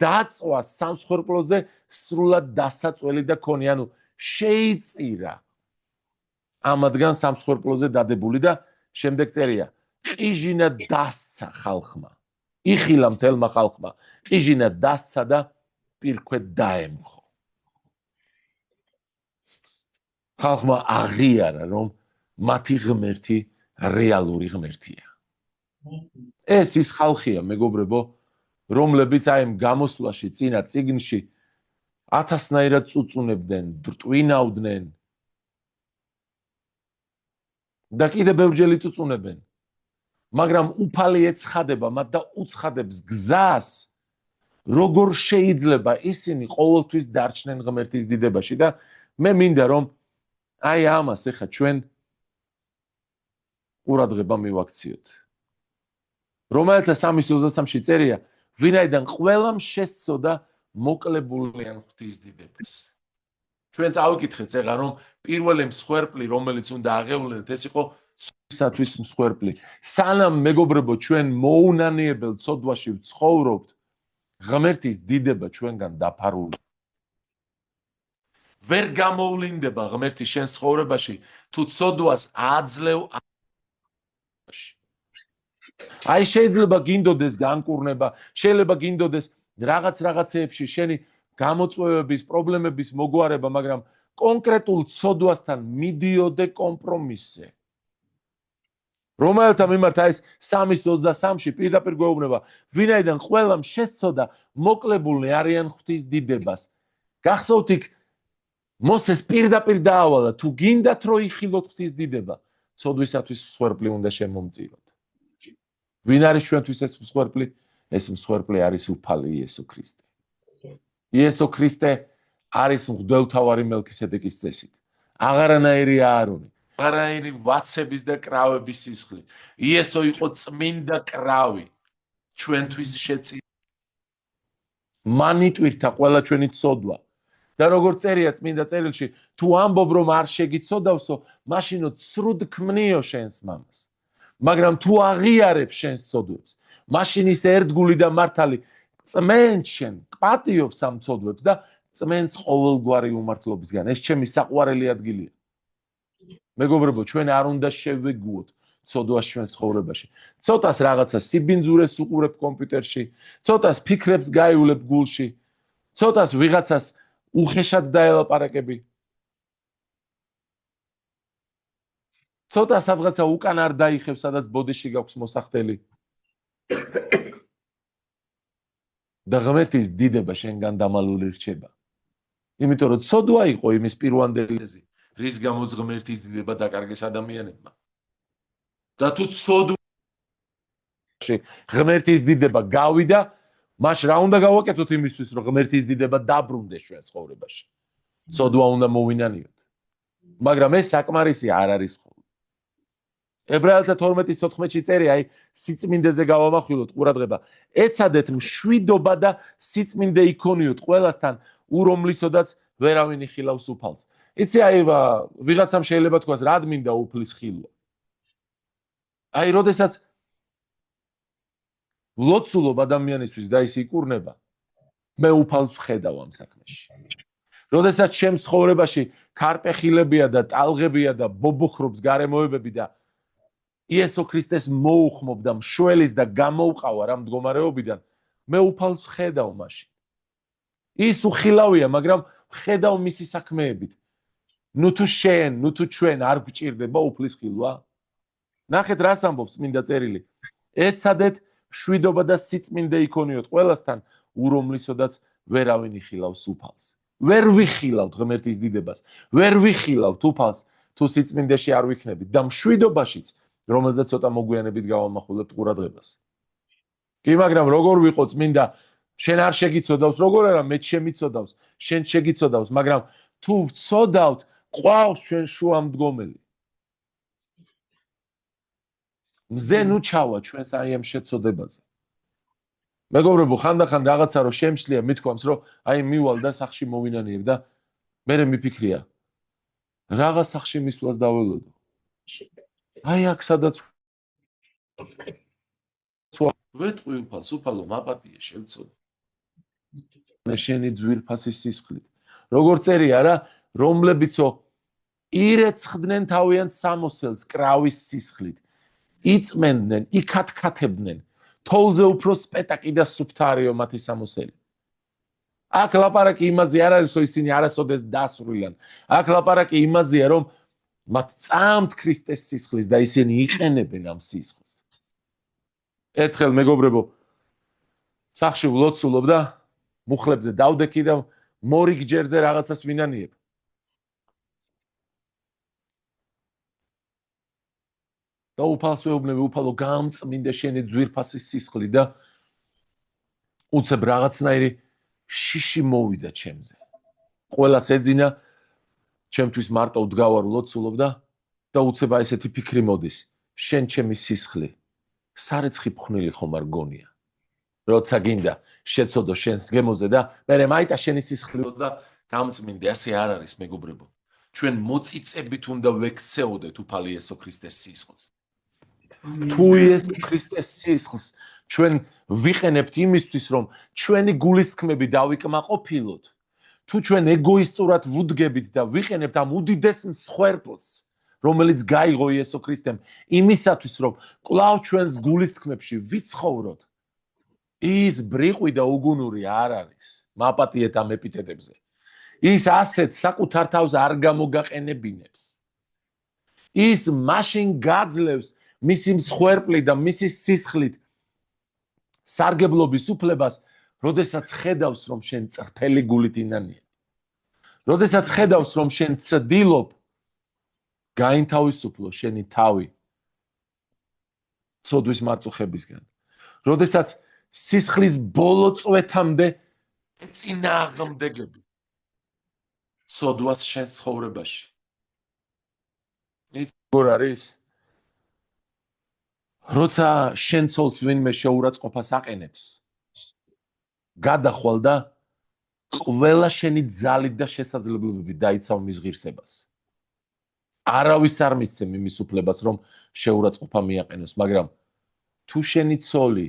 დაწვა სამსხვერპლოზე სრულად დასაწველი და ქონი, ანუ შეიწირა ამადგან სამსხვერპლოზე დადებული და შემდეგ წერია ყიჟინა დასცა ხალხმა იხილა მთელმა ხალხმა ყიჟინა დასცა და პირქვე დაემხო ხალხმა აღიარა რომ მათი ღმერთი რეალური ღმერთია ეს ის ხალხია მეგობრებო რომლებიც აი ამ გამოსვლაში წინა წიგნში ათასნაირად წუწუნებდნენ დტვინავდნენ და კიდე ბევრჯერ იწუწუნებენ მაგრამ უფალი ეცხადება მათ და უცხადებს გზას როგორ შეიძლება ისინი ყოველთვის დარჩნენ ღმერთის დიდებაში და მე მინდა რომ აი ამას ეხა ჩვენ ყურადღება მივაქციოთ რომელთა 3:23-ში წერია ვინაიდან ყველამ შესწოდა მოკლებულიან ღვთის დიდებას ჩვენ წავიკითხეთ ეხლა რომ პირველი მსხვერპლი რომელიც უნდა აღევლინოთ ეს იყო სულის მსხვერპლი სანამ მეგობრებო ჩვენ მოუნანიებელ ცოდვაში ვცხოვრობთ ღმერთის დიდება ჩვენგან დაფარული ვერ გამოვლინდება ღმერთი შენ ცხოვრებაში თუ ცოდვას აძლევ აი შეიძლება გინდოდეს განკურნება შეიძლება გინდოდეს რაღაცეებში შენი გამოწვევების პრობლემების მოგვარება მაგრამ კონკრეტულ ცოდვასთან მიდიოდე კომპრომისზე რომელთა მიმართ აი ეს 3:23-ში პირდაპირ გვეუბნება ვინაიდან ყველამ შესწოდა მოკლებულნი არიან ღვთის დიდებას გახსოვთ იქ მოსეს პირდაპირ დაავალა თუ გინდათ რომ იხილოთ ღვთის დიდება ცოდვისათვის მსხვერპლი უნდა შემომწიროთ ვინ არის ჩვენთვის ეს მსხვერპლი ეს მსხვერპლი არის უფალი იესო ქრისტე იესო ქრისტე არის მღვდელმთავარი მელქისედეკის წესით აღარანაირი აარონი აღარანაირი ვაცების და კრავების სისხლი იესო იყო წმინდა კრავი ჩვენთვის შეწირა მანიტვირთა ყველა ჩვენი ცოდვა და როგორც წერია წმინდა წერილში თუ ამბობ რომ არ შეგიცოდავსო მაშინო ცრუდ ქმნიო შენს მამას მაგრამ თუ აღიარებ შენს ცოდვებს მაშინ ის ერთგული და მართალი წმენს შენ პატიობს ამ ცოდვებს და წმენს ყოველგვარი უმართლობისგან ეს ჩემი საყვარელი ადგილია მეგობრებო ჩვენ არ უნდა შევეგუოთ ცოდვას ჩვენ ცხოვრებაში ცოტას რაღაცა სიბინძურეს უყურებ კომპიუტერში ცოტას ფიქრებს გაივლებ გულში ცოტას ვიღაცას უხეშად დაელაპარაკები ცოტა სადღაცა უკან არ დაიხევ სადაც ბოდიში გაქვს მოსახდელი და ღმერთის დიდება შენგან დამალული რჩება იმიტომ რომ ცოდვა იყო იმის პირვანდელი რის გამოც ღმერთის დიდება დაკარგეს ადამიანებმა და თუ ცოდვაში ღმერთის დიდება გავიდა მაშ რა უნდა გავაკეთოთ იმისთვის რომ ღმერთის დიდება დაბრუნდეს ჩვენ ცხოვრებაში ცოდვა უნდა მოვინანიოთ მაგრამ ეს საკმარისი არ არის ხოლმე ებრაელთა 12:14-ში წერია აი სიწმინდეზე გავამახვილოთ ყურადღება ეცადეთ მშვიდობა და სიწმინდე იქონიოთ ყველასთან ურომლისოდაც ვერავინ იხილავს უფალს იცი აი ვიღაცამ შეიძლება თქვას რად მინდა უფლის ხილვა აი როდესაც ლოცულობ ადამიანისთვის და ის იკურნება მე უფალს ვხედავ ამ საქმეში როდესაც ჩემ ცხოვრებაში ქარპეხილებია და ტალღებია და ბობოხრობს გარემოებები და იესო ქრისტეს მოუხმობ და მშველის და გამოვყავარ ამ მდგომარეობიდან მე უფალს ვხედავ მაშინ ის უხილავია მაგრამ ვხედავ მისი საქმეებით ნუ თუ შენ ნუ თუ ჩვენ არ გვჭირდება უფლის ხილვა ნახეთ რას ამბობს წმინდა წერილი ეცადეთ მშვიდობა და სიწმინდე იქონიოთ ყველასთან ურომლისოდაც ვერავინ იხილავს უფალს ვერ ვიხილავთ ღმერთის დიდებას ვერ ვიხილავთ უფალს თუ სიწმინდეში არ ვიქნებით და მშვიდობაშიც რომელზეც ცოტა მოგვიანებით გავამახვილებთ ყურადღებას კი მაგრამ როგორ ვიყო წმინდა შენ არ შეგიცოდავს როგორ არა მე შემიცოდავს შენ შეგიცოდავს მაგრამ თუ ვცოდავთ ყავს ჩვენ შუამდგომელი მზე ნუ ჩავა ჩვენს აი ამ შეცოდებაზე მეგობრებო ხანდახან რაღაცა რომ შემშლია მithქვამს რომ აი მივალ და სახში მოვინანიებ და მე მიფიქრია რაღა სახში მისვლას დაველოდო აი აქ სადაც ვეთყვი უფალს უფალო მაპატიე შევწოდე შენი ძვირფასი სისხლით როგორ წერია რა რომლებიცო ირეცხდნენ თავიანთ სამოსელს კრავის სისხლით იწმენდნენ, იქათქათებდნენ, თოვლზე უფრო სპეტაკი და სუფთარიო მათი სამოსელი. აქ ლაპარაკი იმაზე არ არის, რომ ისინი არასოდეს დასრულან. აქ ლაპარაკი იმაზეა, რომ მათ წამთ ქრისტეს სისხლის და ისინი იყენებენ ამ სისხლს. ერთხელ მეგობრებო, სახში ვლოცულობ და მუხლებზე დავდექი და მორიგ ჯერზე რაღაცას ვინანიებ. და უფალს ვეუბნები, უფალო, გამწმინდე შენი ძვირფასი სისხლი და უცებ რაღაცნაირი შიში მოვიდა ჩემზე. ყველას ეძინა, ჩემთვის მარტო ვდგავარ ვლოცულობ და უცებ ესეთი ფიქრი მოდის, შენ ჩემი სისხლი, სარეცხი ფხვნილი ხომ არ გონია. როცა გინდა შეცოდო შენს გემოზე და მერე მაიტა შენი სისხლი და გამწმინდე, ასე არ არის მეგობრებო. ჩვენ მოწიწებით უნდა ვექცეოდეთ უფალი იესო ქრისტეს სისხლს. თუ იესო ქრისტეს სისხლს ჩვენ ვიყენებთ იმისთვის, რომ ჩვენი გულისთქმები დავიკმაყოფილოთ, თუ ჩვენ ეგოისტურად ვუდგებით და ვიყენებთ ამ უდიდეს მსხვერპლს, რომელიც გაიღო იესო ქრისტემ იმისათვის, რომ კვლავ ჩვენს გულისთქმებში ვიცხოვროთ, ის ბრიყვი და უგუნური არ არის. მაპატიეთ ამ ეპითეტებზე. ის ასეთ საკუთარ თავს არ გამოგაყენებინებს. ის მაშინ გაძლევს მისი მსხვერპლი და მისი სისხლით სარგებლობის უფლებას, როდესაც ხედავს, რომ შენ წრფელი გულით ინანიებ. როდესაც ხედავს, რომ შენ ცდილობ გაინთავისუფლო შენი თავი ცოდვის მარწუხებისგან. როდესაც სისხლის ბოლო წვეთამდე ეწინააღმდეგები ცოდვას შენ ცხოვრებაში. ის როგორ არის? როცა შენ ცოლს ვინმე შეურაცხყოფას აყენებს, გადახვალ და ყველა შენი ძალით და შესაძლებლობებით დაიცავ მის ღირსებას. არავის არ მისცემ იმის უფლებას, რომ შეურაცხყოფა მიაყენოს, მაგრამ თუ შენი ცოლი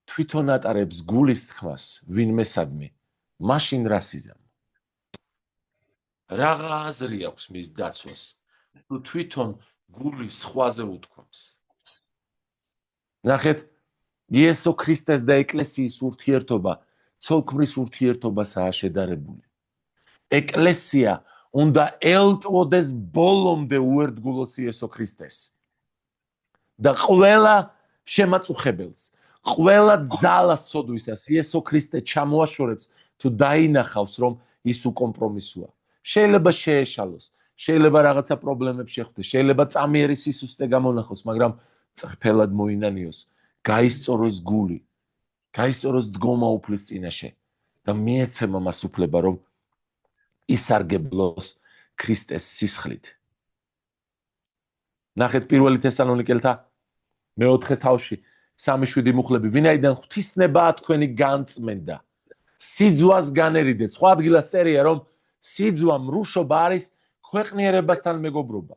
თვითონ ატარებს გულისთქმას ვინმესადმი, მაშინ რას იზამ? რაღა აზრი აქვს მის დაცვას, თუ თვითონ გული სხვაზე უთქვამს. ნახეთ, იესო ქრისტეს და ეკლესიის ურთიერთობა ცოლ-ქმრის ურთიერთობასაა შედარებული. ეკლესია უნდა ელტვოდეს ბოლომდე უერთგულოს იესო ქრისტეს. და ყველა შემაწუხებელს, ყველა ძალას ცოდვისას იესო ქრისტე ჩამოაშორებს, თუ დაინახავს, რომ ის უკომპრომისოა. შეიძლება შეეშალოს, შეიძლება რაღაცა პრობლემებს შეხვდეს, შეიძლება წამიერი სისუსტე გამონახოს, მაგრამ წრფელად მოინანიოს, გაისწოროს გული, გაისწოროს დგომა უფლის წინაშე და მიეცემა მას უფლება, რომ ისარგებლოს ქრისტეს სისხლით. ნახეთ პირველი თესალონიკელთა მეოთხე თავში 3:7 მუხლები, ვინაიდან ღვთისნებაა თქვენი განწმენდა, სიძვას განერიდეთ. სხვა ადგილას წერია, რომ სიძვა მრუშობა არის ქვეყნიერებასთან მეგობრობა.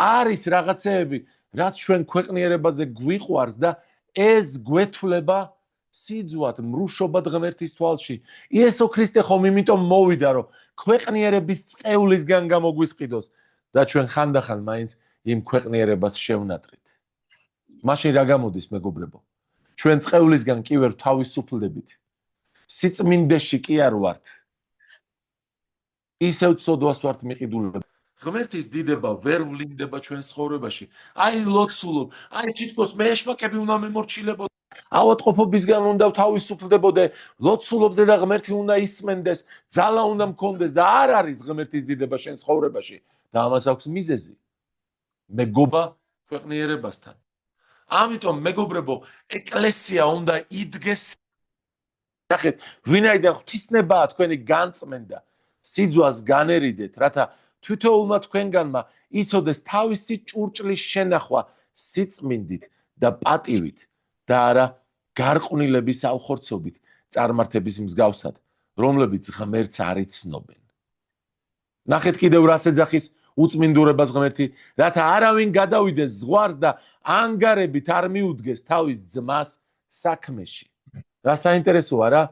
არის რაღაცეები, რაც ჩვენ ქვეყნიერებაზე გვიყვარს და ეს გვეთვლება სიძვად, მრუშობად ღმერთის თვალში. იესო ქრისტე ხომ იმიტომ მოვიდა, რომ ქვეყნიერების წყევლისგან გამოგვისყიდოს და ჩვენ ხანდახან მაინც იმ ქვეყნიერებას შევნატრით. მაშინ რა გამოდის, მეგობრებო? ჩვენ წყევლისგან კი ვერ თავისუფლდებით. სიწმინდეში კი არ ვართ. ისევ ცოდვას ვართ მიყიდულები. ღმერთის დიდება ვერ ვლინდება ჩვენ ცხოვრებაში. აი ლოცულობ, აი თითქოს მეშმაკები უნდა მემორჩილებოდე. ავადმყოფობისგან უნდა თავისუფლდებოდე, ლოცულობდე და ღმერთი უნდა ისმენდეს, ძალა უნდა მქონდეს და არ არის ღმერთის დიდება შენ ცხოვრებაში. და ამას აქვს მიზეზი. მეგობა ქვეყნიერებასთან. ამიტომ მეგობრებო, ეკლესია უნდა იდგეს. ნახეთ, ვინაიდან ღვთისნებაა თქვენი განწმენდა, სიძვას განერიდეთ, რათა თითოეულმა თქვენგანმა იცოდეს თავისი ჭურჭლის შენახვა სიწმინდით და პატივით და არა გარყვნილების ავხორცობით წარმართების მსგავსად, რომლებიც ღმერთს არ იცნობენ. ნახეთ კიდევ რას ეძახის უწმინდურებას ღმერთი, რათა არავინ გადავიდეს ზღვარს და ანგარებით არ მიუდგეს თავის ძმას საქმეში. რა საინტერესოა რა?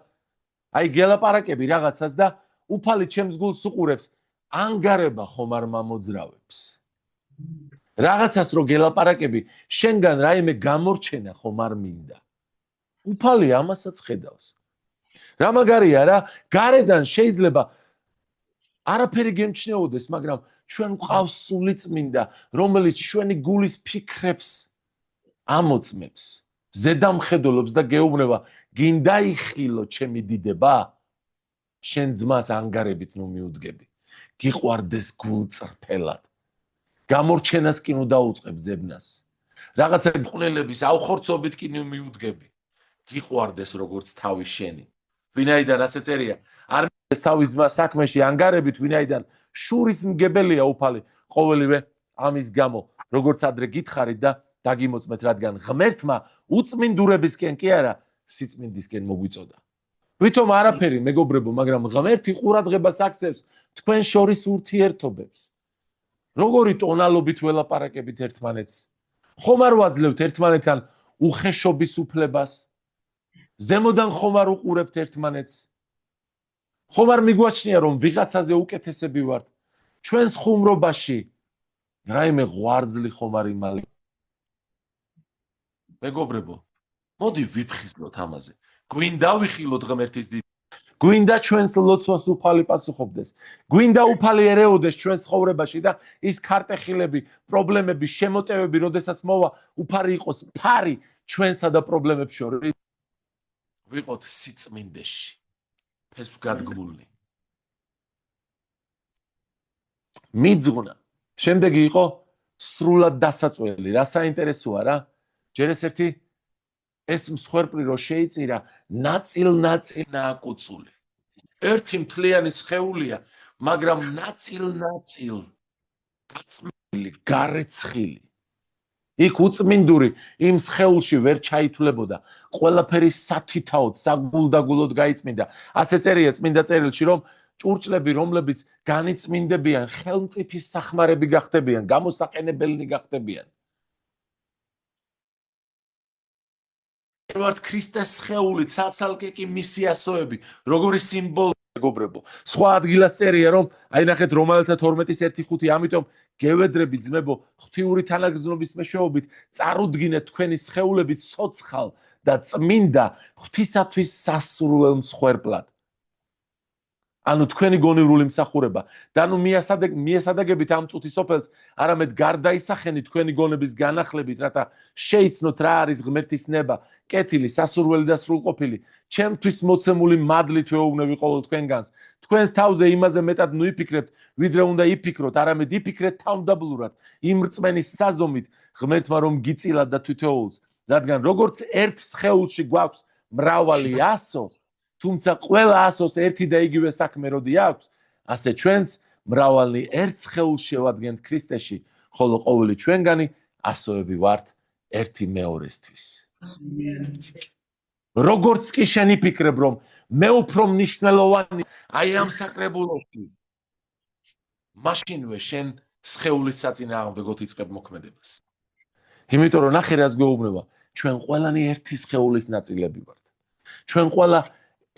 აი გელაპარაკები რაღაცას და უფალი ჩემს გულს უყურებს, ანგარება ხომ არ მომოძრავებს. რაღაცას რო გელაპარაკები, შენგან რაიმე გამორჩენა ხომ არ მინდა. უფალი ამასაც ხედავს. რა მაგარია რა, გარედან შეიძლება არაფერი გემჩნეოდეს, მაგრამ ჩვენ გვყავს სული წმინდა, რომელიც ჩვენი გულის ფიქრებს ამოწმებს, ზედამხედველობს და გეუბნება, გინდა იხილო ჩემი დიდება? შენ ძმას ანგარებით ნუ მიუდგები. გიყვარდეს გულწრფელად. გამორჩენას კი ნუ დაუწყებ ზებნას. რაღაცა ყვნელების ავხორცობით კი ნუ მიუდგები. გიყვარდეს როგორც თავი შენი. ვინაიდან ასე წერია, არ მიდეს თავის ძმა საქმეში ანგარებით, ვინაიდან შურის მგებელია უფალი ყოველივე ამის გამო, როგორც ადრე გითხარით და დაგიმოწმეთ, რადგან ღმერთმა უწმინდურებისკენ კი არა, სიწმინდისკენ მოგვიწოდა. ვითომ არაფერი მეგობრებო, მაგრამ ღმერთი ყურადღებას აქცევს თქვენ შორის ურთიერთობებს. როგორი ტონალობით ველაპარაკებით ერთმანეთს? ხომ არ ვაძლევთ ერთმანეთთან უხეშობის უფლებას? ზემოდან ხომ არ უყურებთ ერთმანეთს? ხომ არ მიგვაჩნია რომ ვიღაცაზე უკეთესები ვართ? ჩვენს ხუმრობაში რაიმე ღვარძლი ხომ არ იმალი? მეგობრებო, მოდი ვიფხიზლოთ ამაზე. გვინდა ვიხილოთ ღმერთის დიდებას. გვინდა ჩვენს ლოცვას უფალი პასუხობდეს. გვინდა უფალი ერეოდეს ჩვენ ცხოვრებაში და ის ქარტეხილები, პრობლემები, შემოტევები, როდესაც მოვა, უფალი იყოს ფარი ჩვენსა და პრობლემებს შორის. ვიყოთ სიწმინდეში, ფესვგადგმული. მიძღვნა. შემდეგი იყო სრულად დასაწველი. რა საინტერესოა რა? ჯერ ესეთი ეს მსხვერპლი რო შეიწირა, ნაწილ-ნაწილ აკუწული. ერთი მთლიანი სხეულია, მაგრამ ნაწილ-ნაწილ გაწმილი, გარეცხილი. იქ უწმინდური იმ სხეულში ვერ ჩაითვლებოდა. ყველაფერი სათითაოდ, საგულდაგულოდ გაიწმინდა. ასე წერია წმინდა წერილში, რომ ჭურჭლები, რომლებიც განიწმინდებიან, ხელმწიფის სახმარები გახდებიან, გამოსაყენებელი გახდებიან. ვართ ქრისტეს სხეული, ცალ-ცალკე კი მისი ასოები, როგორი სიმბოლო მეგობრებო. სხვა ადგილას წერია, რომ აი ნახეთ რომაელთა 12:1-5, ამიტომ გევედრები ძმებო, ღვთიური თანაგრძნობის მეშვეობით წარუდგინეთ თქვენი სხეულები ცოცხალ და წმინდა ღვთისათვის სასურველ მსხვერპლად. ანუ თქვენი გონივრული მსახურება და ნუ მიესადაგებით ამ წუთის სოფელს, არამედ გარდაისახენით თქვენი გონების განახლებით, რათა შეიცნოთ რა არის ღმერთის ნება, კეთილი, სასურველი და სრულყოფილი. ჩემთვის მოცემული მადლით ვეუბნები ყოველ თქვენგანს. თქვენს თავზე იმაზე მეტად ნუ იფიქრებთ, ვიდრე უნდა იფიქროთ, არამედ იფიქრეთ თავმდაბლურად, იმ რწმენის საზომით, ღმერთმა რომ გიწილად და თითოეულს, რადგან როგორც ერთ სხეულში გვაქვს მრავალი ასო, თუმცა ყველა ასოს ერთი და იგივე საქმე როდი აქვს, ასე ჩვენც მრავალი ერთ სხეულს შევადგენთ ქრისტეში, ხოლო ყოველი ჩვენგანი ასოები ვართ ერთი მეორესთვის. როგორც კი შენ იფიქრებ, რომ მე უფრო მნიშვნელოვანი აი ამ საკრებულოში, მაშინვე შენ სხეულის საწინააღმდეგოდ იწყებ მოქმედებას. იმიტომ რომ ნახე რას გვეუბნება, ჩვენ ყველანი ერთი სხეულის ნაწილები ვართ. ჩვენ ყველა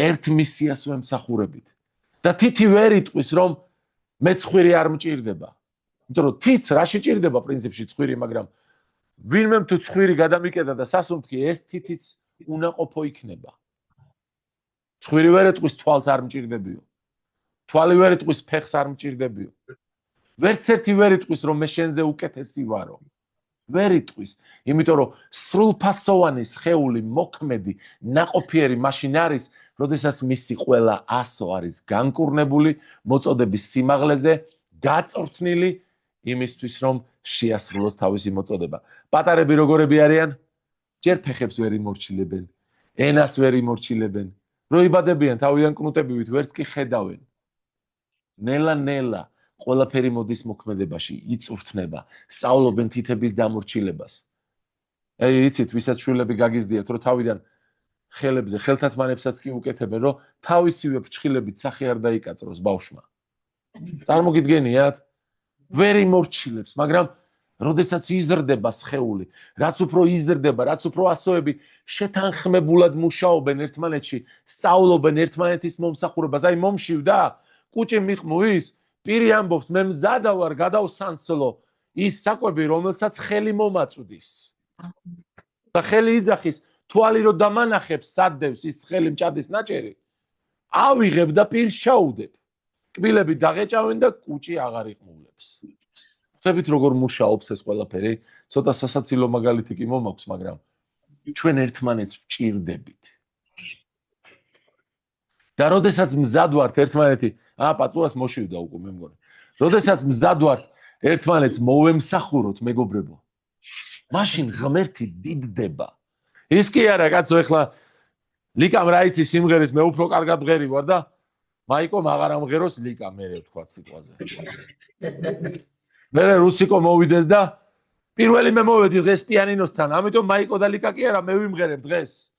ერთ მისიას ვემსახურებით. და თითი ვერ იტყვის, რომ მე ცხვირი არ მჭირდება. იმიტომ რომ თიც რაში ჭირდება პრინციპში ცხვირი, მაგრამ ვინმე თუ ცხვირი გადამიკედა და სასუნთქი, ეს თითიც უნაყოფო იქნება. ცხვირი ვერ იტყვის თვალს არ მჭირდებიო. თვალი ვერ იტყვის ფეხს არ მჭირდებიო. ვერც ერთი ვერ იტყვის, რომ მე შენზე უკეთესი ვარო. ვერ იტყვის, იმიტომ რომ სრულფასოვანი სხეული მოქმედი, ნაყოფიერი მაშინ არის, როდესაც მისი ყველა ასო არის განკურნებული მოწოდების სიმაღლეზე, გაწორთნილი იმისთვის, რომ შეასრულოს თავისი მოწოდება. პატარები როგორები არიან? ჯერ ფეხებს ვერ იმორჩილებენ, ენას ვერ იმორჩილებენ, რო იბადებიან თავიდან კნუტებივით, ვერც კი ხედავენ. ნელა-ნელა ყველაფერი მოდის მოქმედებაში, იწურთნება, სწავლობენ თითების დამორჩილებას. იცით, ვისაც შვილები გაგიზდიათ, რომ თავიდან ხელებზე, ხელთათმანებსაც კი უკეთებენ, რომ თავისივე ფრჩხილებით სახე არ დაიკაწროს ბავშვმა. წარმოგიდგენიათ? ვერ იმორჩილებს, მაგრამ როდესაც იზრდება სხეული, რაც უფრო იზრდება, რაც უფრო ასოები შეთანხმებულად მუშაობენ ერთმანეთში, სწავლობენ ერთმანეთის მომსახურებას, აი მომშივდა, კუჭი მიყმუის, პირი ამბობს, მე მზადა ვარ, გადავსანსლო, ის საკვები, რომელსაც ხელი მომაწვდის. და ხელი იძახის, თვალი რო დამანახებს სადდევს ის ხელი მჭადის ნაჭერი, ავიღებ და პირს ჩაუდებ. კბილები დაღეჭავენ და კუჭი აღარ იყმულებს. ხვდებით როგორ მუშაობს ეს ყველაფერი? ცოტა სასაცილო მაგალითი კი მომაქვს, მაგრამ ჩვენ ერთმანეთს ვჭირდებით. და როდესაც მზად ვართ ერთმანეთი, პაწუას მოშივდა უკვე მე მგონი. როდესაც მზად ვართ ერთმანეთს მოვემსახუროთ, მეგობრებო. მაშინ ღმერთი დიდდება. ის კი არა, კაცო, ეხლა ლიკამ რა იცი სიმღერის მე უფრო კარგად ვღერი ვარ და მაიკომ აღარ ამღეროს ლიკა მერე ვთქვა სიტყვაზე. მერე რუსიკო მოვიდეს და პირველი მე მოვედი დღეს პიანინოსთან, ამიტომ მაიკო და ლიკა კი არა, მე ვიმღერებ დღეს.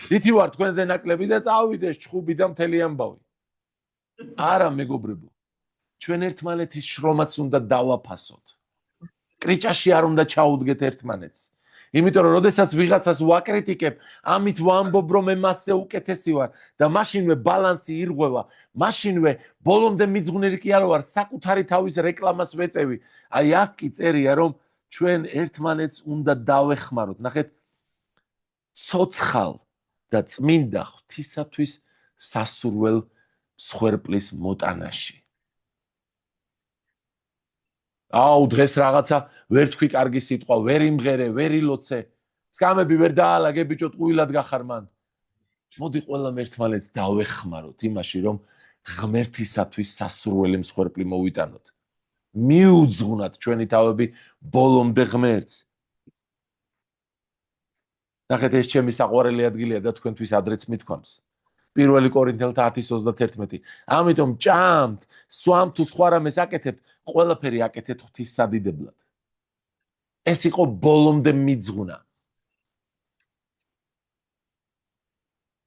ითი ვარ თქვენზე ნაკლები და წავიდეს ჩხუბი და მთელი ამბავი. არა მეგობრებო, ჩვენ ერთმანეთის შრომაც უნდა დავაფასოთ. კრიჭაში არ უნდა ჩაუდგეთ ერთმანეთს. იმიტომ რომ როდესაც ვიღაცას ვაკრიტიკებ, ამით ვამბობ რომ მე მასზე უკეთესი ვარ და მაშინვე ბალანსი ირღვევა, მაშინვე ბოლომდე მიძღვნილი კი არ ვარ, საკუთარი თავის რეკლამას ვეწევი. აი აქ კი წერია რომ ჩვენ ერთმანეთს უნდა დავეხმაროთ. ნახეთ, ცოცხალ და წმინდა ღვთისათვის სასურველ მსხვერპლის მოტანაში. აუ დღეს რაღაცა ვერ თქვი კარგი სიტყვა, ვერ იმღერე, ვერ ილოცე. სკამები ვერ დაალაგე ბიჭო, ტყუილად გახარ მან. მოდი ყველამ ერთმანეთს დავეხმაროთ იმაში, რომ ღმერთისათვის სასურველი მსხვერპლი მოვიტანოთ. მიუძღვნათ ჩვენი თავები ბოლომდე ღმერთს. ნახეთ, ეს ჩემი საყვარელი ადგილია და თქვენთვის ადრეც მithქვამს. 1 კორინთელთა 10:31. ამიტომ ჭამთ, სვამთ თუ სხვა რამეს აკეთებთ, ყველაფერი აკეთეთ ღვთის სადიდებლად. ეს იყო ბოლომდე მიძღვნა.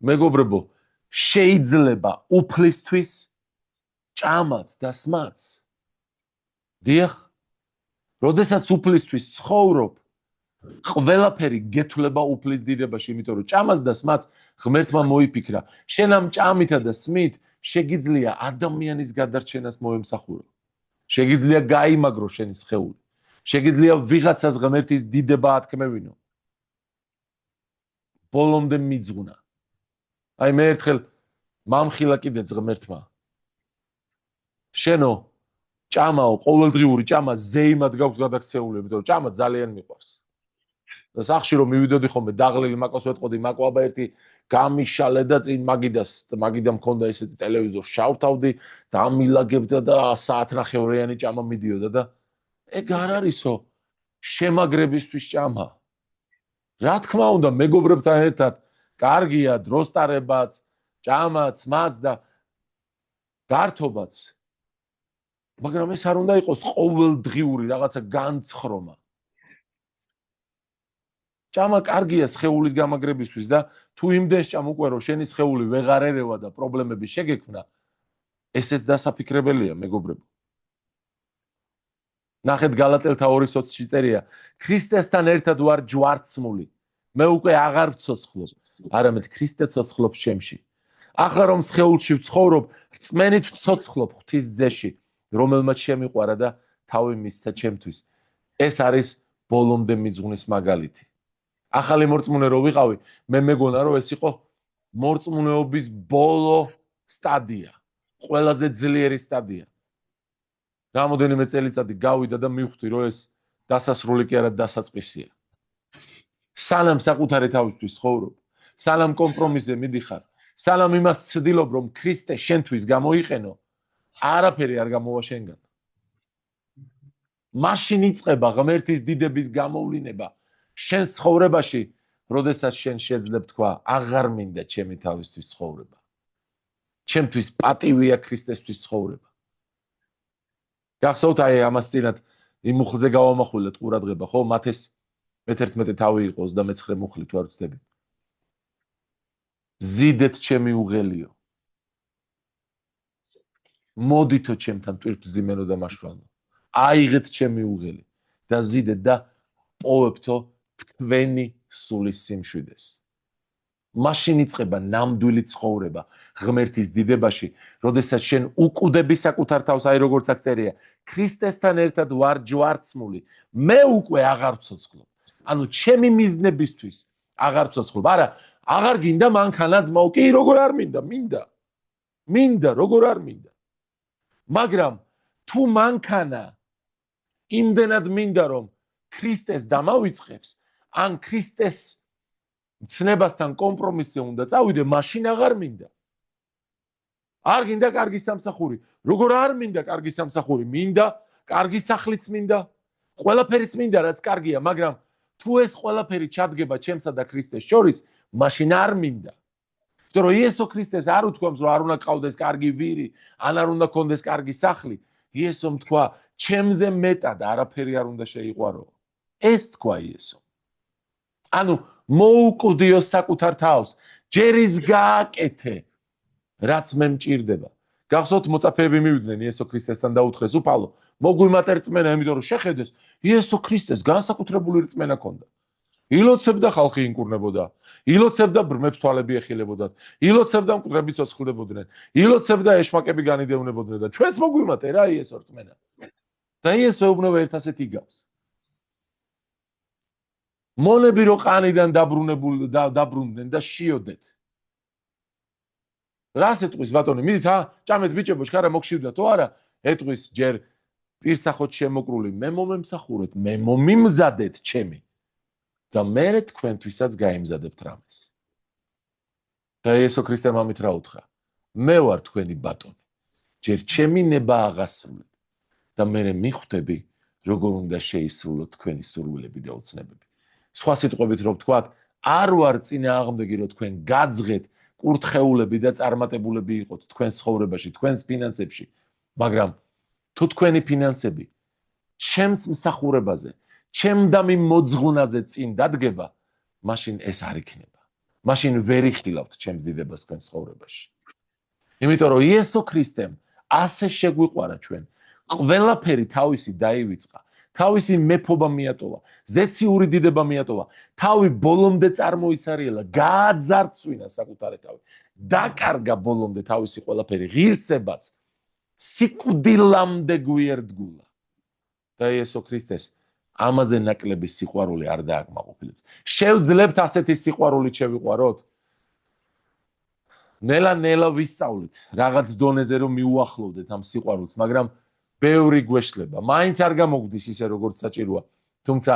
მეგობრებო, შეიძლება უფლისთვის ჭამაც და სმაც. დიახ, როდესაც უფლისთვის ცხოვრობ, ყველაფერი გეთვლება უფლის დიდებაში, იმიტომ რომ ჭამას და სმაც ღმერთმა მოიფიქრა. შენ ამ ჭამითა და სმით შეგიძლია ადამიანის გადარჩენას მოემსახურო. შეგიძლია გაიმაგრო შენი სხეული. შეგიძლია ვიღაცას ღმერთის დიდება ათქმევინო. ბოლომდე მიძღვნა. აი მე ერთხელ მამხილა კიდეც ღმერთმა. შენო ჭამაო, ყოველდღიური ჭამა ზეიმად გაქვს გადაქცეული, იმიტომ რომ ჭამა ძალიან მიყვარს. და სახში რომ მივიდოდი ხოლმე დაღლილი მაკოს ვეთყოდი, მაკო აბა ერთი გამიშალე და წინ მაგიდა მქონდა ესეთი ტელევიზორს შავთავდი, დამილაგებდა და საათნახევრიანი ჭამა მიდიოდა და ეგ არ არისო შემაგრებისთვის ჭამა. რა თქმა უნდა, მეგობრებთან ერთად კარგია დროსტარებაც, ჭამაც, მაც და გართობაც. მაგრამ ეს არ უნდა იყოს ყოველდღიური რაღაცა განცხრომა. ჭამა კარგია სხეულის გამაგრებისთვის და თუ იმდენს ჭამ უკვე რომ შენი სხეული ვეღარ ერევა და პრობლემები შეგექმნა, ესეც დასაფიქრებელია, მეგობრებო. ნახეთ გალატელთა 2:20-ში წერია, ქრისტესთან ერთად ვარ ჯვარცმული. მე უკვე აღარ ვცოცხლობ, არამედ ქრისტე ცოცხლობს ჩემში. ახლა რომ სხეულში ვცხოვრობ, რწმენით ვცოცხლობ ღვთის ძეში, რომელმაც შემიყვარა და თავი მისცა ჩემთვის. ეს არის ბოლომდე მიძღვნის მაგალითი. ახალი მორწმუნე რო ვიყავი, მე მეგონა რომ ეს იყო მორწმუნეობის ბოლო სტადია, ყველაზე ძლიერი სტადია. რამოდენიმე წელიწადი გავიდა და მივხვდი რომ ეს დასასრული კი არა დასაწყისია. სანამ საკუთარი თავისთვის ცხოვრობ, სანამ კომპრომისზე მიდიხარ, სანამ იმას ცდილობ რომ ქრისტე შენთვის გამოიყენო, არაფერი არ გამოვა შენგან. მაშინ იწყება ღმერთის დიდების გამოვლინება შენ ცხოვრებაში, როდესაც შენ შეძლებ თქვა, აღარ მინდა ჩემი თავისთვის ცხოვრება. ჩემთვის პატივია ქრისტესთვის ცხოვრება. გახსოვთ აი ამას წინათ იმ მუხლზე გავამახვილეთ ყურადღება, ხო? მათეს მე-11 თავი იყო 29 მუხლი თუ არ ვცდები. ზიდეთ ჩემი უღელიო. მოდითო ჩემთან ტვირთმზიმენო და მაშვალო. აიღეთ ჩემი უღელი და ზიდეთ და პოვებთო თქვენი სულის სიმშვიდეს. მაშინ იწყება ნამდვილი ცხოვრება ღმერთის დიდებაში, როდესაც შენ უკვდები საკუთარ თავს, აი როგორც აქ წერია, ქრისტესთან ერთად ვარ ჯვარცმული, მე უკვე აღარ ვცოცხლობ. ანუ ჩემი მიზნებისთვის აღარ ვცოცხლობ. არა, აღარ გინდა მანქანა ძმაო, კი როგორ არ მინდა, მინდა, როგორ არ მინდა. მაგრამ თუ მანქანა იმდენად მინდა რომ ქრისტეს დამავიწყებს, ან ქრისტეს ცნებასთან კომპრომისზე უნდა წავიდე, მაშინ აღარ მინდა. არ გინდა კარგი სამსახური. როგორ არ მინდა კარგი სამსახური? მინდა, კარგი სახლიც მინდა, ყველაფერიც მინდა, რაც კარგია, მაგრამ თუ ეს ყველაფერი ჩადგება ჩემსა და ქრისტეს შორის, მაშინ არ მინდა. იმიტომ რომ იესო ქრისტეს არ უთქვამს, რომ არ უნდა ყავდეს კარგი ვირი, ან არ უნდა ქონდეს კარგი სახლი. იესომ თქვა, ჩემზე მეტად არაფერი არ უნდა შეიყვარო. ეს თქვა იესო. ანუ მოუკვდიო საკუთარ თავს, ჯერ ის გააკეთე, რაც მე მჭირდება. გახსოვთ მოწაფეები მივიდნენ იესო ქრისტესთან და უთხრეს, უფალო, მოგვიმატე რწმენა, იმიტომ რომ შეხედეს, იესო ქრისტეს განსაკუთრებული რწმენა ჰქონდა. ილოცებდა ხალხი ინკურნებოდა, ილოცებდა ბრმებს თვალები ეხილებოდათ, ილოცებდა მკვდრები ცოცხლდებოდნენ, ილოცებდა ეშმაკები განიდევნებოდნენ და ჩვენც მოგვიმატე რა იესო რწმენა. და იესო ეუბნება ერთ ასეთ იგავს. მონები რო ყანიდან დაბრუნდნენ და შიოდეთ. რას ეტყვის ბატონი? მიდით ჭამეთ ბიჭებო, შქარა მოგშივდათო არა? ეტყვის ჯერ პირსახოთ შემოკრული, მე მომემსახურეთ, მე მომიმზადეთ ჩემი. და მერე თქვენთვისაც გაიმზადებთ რამეს. და იესო ქრისტემ ამით რა უთხრა? მე ვარ თქვენი ბატონი. ჯერ ჩემი ნება აღასრულეთ და მერე მიხვდები, როგორ უნდა შეისრულოთ თქვენი სურვილები და ოცნებები. სხვა სიტყვებით რო ვთქვათ, არ ვარ წინააღმდეგი, რომ თქვენ გაძღეთ, კურთხეულები და წარმატებულები იყოთ თქვენს ცხოვრებაში, თქვენს ფინანსებში, მაგრამ თუ თქვენი ფინანსები ჩემს მსახურებაზე, ჩემდამი მოძღუნაზე წინ დადგება, მაშინ ეს არ იქნება. მაშინ ვერ იხილავთ ჩემს დიდებას თქვენს ცხოვრებაში. იმიტომ რომ იესო ქრისტემ ასე შეგვიყვარა ჩვენ, ყველაფერი თავისი დაივიწყა, თავისი მეფობა მიატოვა, ზეციური დიდება მიატოვა, თავი ბოლომდე წარმოიცარიელა, გააძარცვინა საკუთარი თავი, დაკარგა ბოლომდე თავისი ყველაფერი, ღირსებაც სიკვდილამდე გვიერდგულა. და იესო ქრისტეს ამაზე ნაკლები სიყვარული არ დააკმაყოფილებს. შევძლებთ ასეთი სიყვარულით შევიყვაროთ? ნელა ვისწავლით, რაღაც დონეზე რომ მიუახლოვდეთ ამ სიყვარულს, მაგრამ ბევრი გვეშლება. მაინც არ გამოგვდის ისე როგორც საჭიროა. თუმცა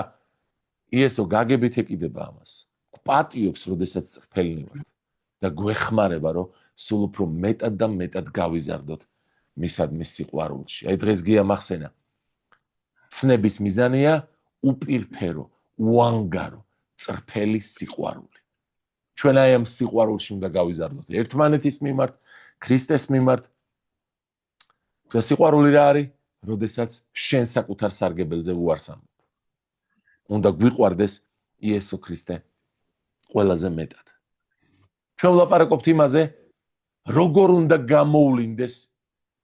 იესო გაგებით ეკიდება ამას. პატიობს, როდესაც წრფელნი ვართ და გვეხმარება, რომ სულ უფრო მეტად და მეტად გავიზარდოთ მისადმის სიყვარულში. აი დღეს გია მახსენა. ცნების მიზანია უპირფერო, უანგარო, წრფელი სიყვარული. ჩვენ აი ამ სიყვარულში უნდა გავიზარდოთ ერთმანეთის მიმართ, ქრისტეს მიმართ. და სიყვარული რა არის? როდესაც შენ საკუთარ სარგებელზე უარს ამბობ. უნდა გვიყვარდეს იესო ქრისტე ყველაზე მეტად. ჩვენ ვლაპარაკობთ იმაზე, როგორ უნდა გამოვლინდეს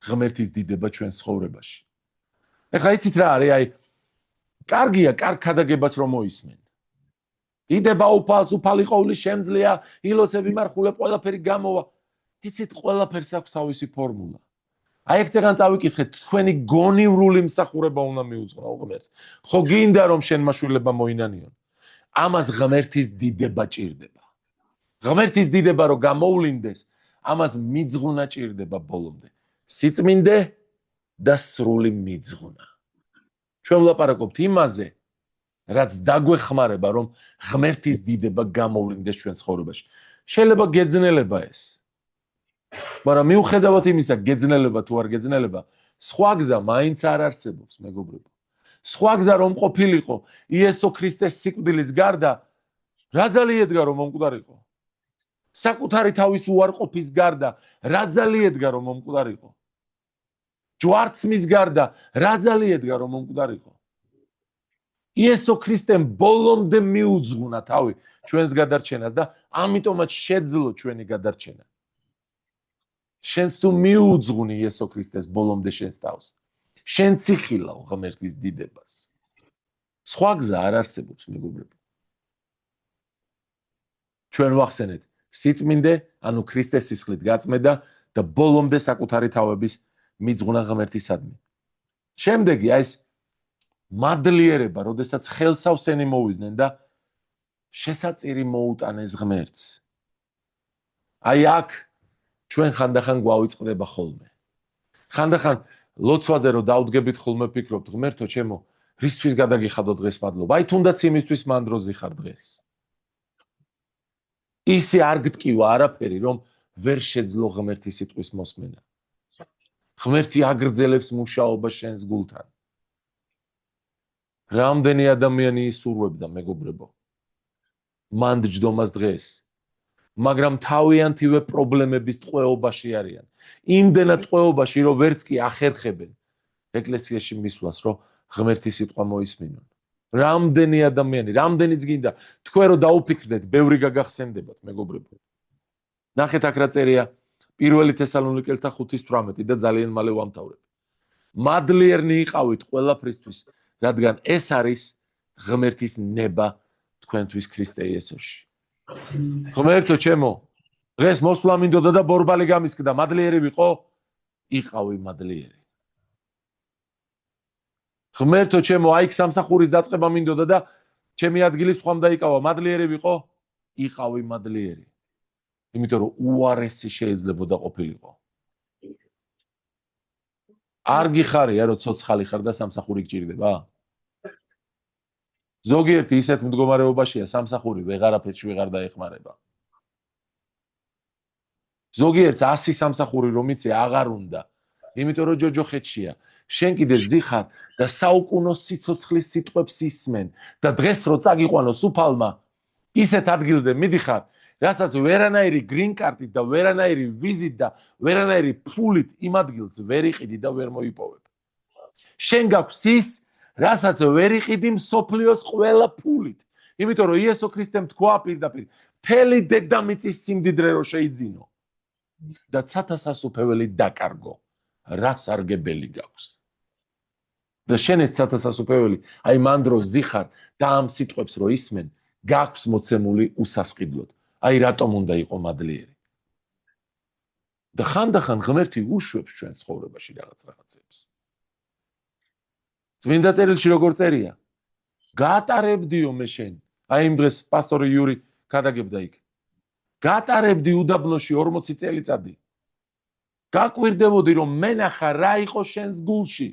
ღმერთის დიდება ჩვენ ცხოვრებაში. ეხლა იცით რა არის? აი კარგია კარგ ქადაგებას რომ მოისმენ. იდება უფალს, უფალი ყოვლის შემძლეა, ილოცები მარხულებ, ყველაფერი გამოვა. იცით, ყველაფერს აქვს თავისი ფორმულა. აი ეგ წეგან წავიკითხეთ, თქვენი გონივრული მსახურება უნდა მიუძღვნო ღმერთს. ხო გინდა რომ შენ მაშვილება მოინანიონ? ამას ღმერთის დიდება ჭირდება. ღმერთის დიდება რომ გამოვლინდეს, ამას მიძღვნა ჭირდება ბოლომდე. სიწმინდე და სრული მიძღვნა. ჩვენ ვლაპარაკობთ იმაზე, რაც დაგვეხმარება, რომ ღმერთის დიდება გამოვლინდეს ჩვენ ცხოვრებაში. შეიძლება გეძნელება ეს. მაგრამ მიუხედავად იმისა, გეძნელება თუ არ გეძნელება, სხვა გზა მაინც არ არსებობს, მეგობრებო. სხვა გზა რომ ყოფილიყო იესო ქრისტეს სიკვდილის გარდა, რა ძალიედგა რომ მომკვდარიყო? საკუთარი თავის უარყოფის გარდა, რა ძალიედგა რომ მომკვდარიყო? ჯვარცმის გარდა, რა ძალიედგა რომ მომკვდარიყო? იესო ქრისტემ ბოლომდე მიუძღვნა თავი ჩვენს გადარჩენას და ამიტომაც შეძლო ჩვენი გადარჩენა. შენს თუ მიუძღვნი იესო ქრისტეს ბოლომდე შენს თავს, შენ ციხილავ ღმერთის დიდებას. სხვა გზა არ არსებობს, მეგობრებო. ჩვენ ვახსენეთ, სიწმინდე, ანუ ქრისტეს სისხლით გაწმედა და ბოლომდე საკუთარი თავების მიძღვნა ღმერთისადმი. შემდეგი აი ეს მადლიერება, როდესაც ხელსავსენი მოვიდნენ და შესაწირი მოუტანეს ღმერთს. აი აქ ჩვენ ხანდახან გვავიწყდება ხოლმე. ხანდახან ლოცვაზე რომ დავდგებით ხოლმე ფიქრობთ, ღმერთო ჩემო, რისთვის გადაგიხადო დღეს მადლობა? აი თუნდაც იმისთვის მანდროზე ხარ დღეს. ისე არ გტკივა არაფერი, რომ ვერ შეძლო ღმერთის სიტყვის მოსმენა. ღმერთი აგრძელებს მუშაობას შენს გულთან. რამდენი ადამიანი ისურვებდა, მეგობრებო, მანდ ჯდომას დღეს, მაგრამ თავიანთივე პრობლემების ტყვეობაში არიან. იმდენად ტყვეობაში, რომ ვერც კი ახერხებენ ეკლესიაში მისვლას, რომ ღმერთის სიტყვა მოისმინონ. რამდენი ადამიანი, რამდენიც გინდა თქვენ რომ დაუფიქრდეთ, ბევრი გაგახსენდებათ, მეგობრებო. ნახეთ აქ რა წერია 1 თესალონიკელთა 5:18 და ძალიან მალე ვამთავრებ. მადლიერნი იყავით ყველაფრისთვის, რადგან ეს არის ღმერთის ნება თქვენთვის ქრისტე იესოში. ღმერთო ჩემო, დღეს მოსვლა მინდოდა და ბორბალი გამისკდა, მადლიერი ვიყო? იყავი მადლიერი. ღმერთო ჩემო, აი სამსახურის დაწყება მინდოდა და ჩემი ადგილი სხვამ დაიკავა, მადლიერი ვიყო? იყავი მადლიერი. იმიტომ რომ უარესი შეიძლებოდა ყოფილიყო. არ გიხარია რომ ცოცხალი ხარ და სამსახური გჭირდება? ზოგიერთი ისეთ მდგომარეობაშია, სამსახური ვეღარაფერში ვეღარ დაეხმარება. ზოგიერთს 100 სამსახური რომ იცი აღარ უნდა, იმიტომ რომ ჯოჯოხეთშია. შენ კიდე ზიხარ და საუკუნო სიცოცხლის სიტყვებს ისმენ და დღეს რო წაგიყვანო სუფალმა ისეთ ადგილზე მიდიხარ, რასაც ვერანაირი green card-ით და ვერანაირი ვიზით და ვერანაირი ფულით იმ ადგილს ვერ იყიდი და ვერ მოიპოვებ. შენ გაქვს ის, რასაც ვერ იყიდი მსოფლიოს ყველა ფულით. იმიტომ რომ იესო ქრისტემ თქვა პირდაპირ, მთელი დედამიწის სიმდიდრე რო შეიძინო და ცათა სასუფეველი დაკარგო, რა სარგებელი გაქვს. და შენ ეს ცათა სასუფეველი, აი მან დროს ზიხარ და ამ სიტყვებს რო ისმენ, გაქვს მოცემული უსასყიდლოდ. აი რატომ უნდა იყო მადლიერი. და ხანდახან ღმერთი უშვებს ჩვენს ცხოვრებაში რაღაცებს. წმინდა წერილში როგორ წერია? გატარებდიო მე შენ. აი იმ დღეს პასტორი იური გადაგებდა იქ. გატარებდი უდაბნოში 40 წელიწადი. გაკვირდებოდი რომ მენახა რა იყო შენს გულში.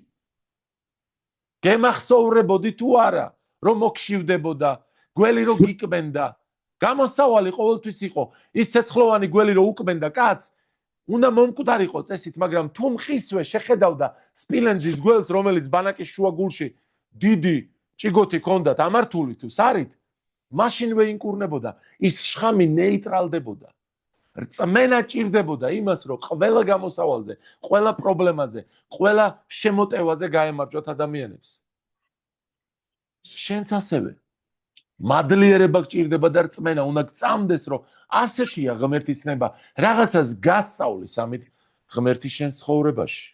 გემახსოვრებოდი თუ არა, რომ მოგშივდებოდა, გველი რო გიკბენდა. გამოსავალი ყოველთვის იყო ის ცეცხლოვანი გველი რო უკბენდა კაცს, უნდა მომკვდარიყო წესით, მაგრამ თუ მხისვე შეხედავდა სპილენძის გველს, რომელიც ბანაკის შუა გულში დიდი ჭიგოთი ჰქონდათ ამართული თუ სარით, მაშინვე ინკურნებოდა, ის შხამი ნეიტრალდებოდა. რწმენა ჭირდებოდა იმას, რომ ყველა გამოსავალზე, ყველა პრობლემაზე, ყველა შემოტევაზე გაემარჯვოთ ადამიანებს. შენც ასევე მადლიერება გჭირდება და რწმენა უნდა გწამდეს, რომ ასეთია ღმერთის ნება, რაღაცას გასწავლის ამით ღმერთი შენს ცხოვრებაში.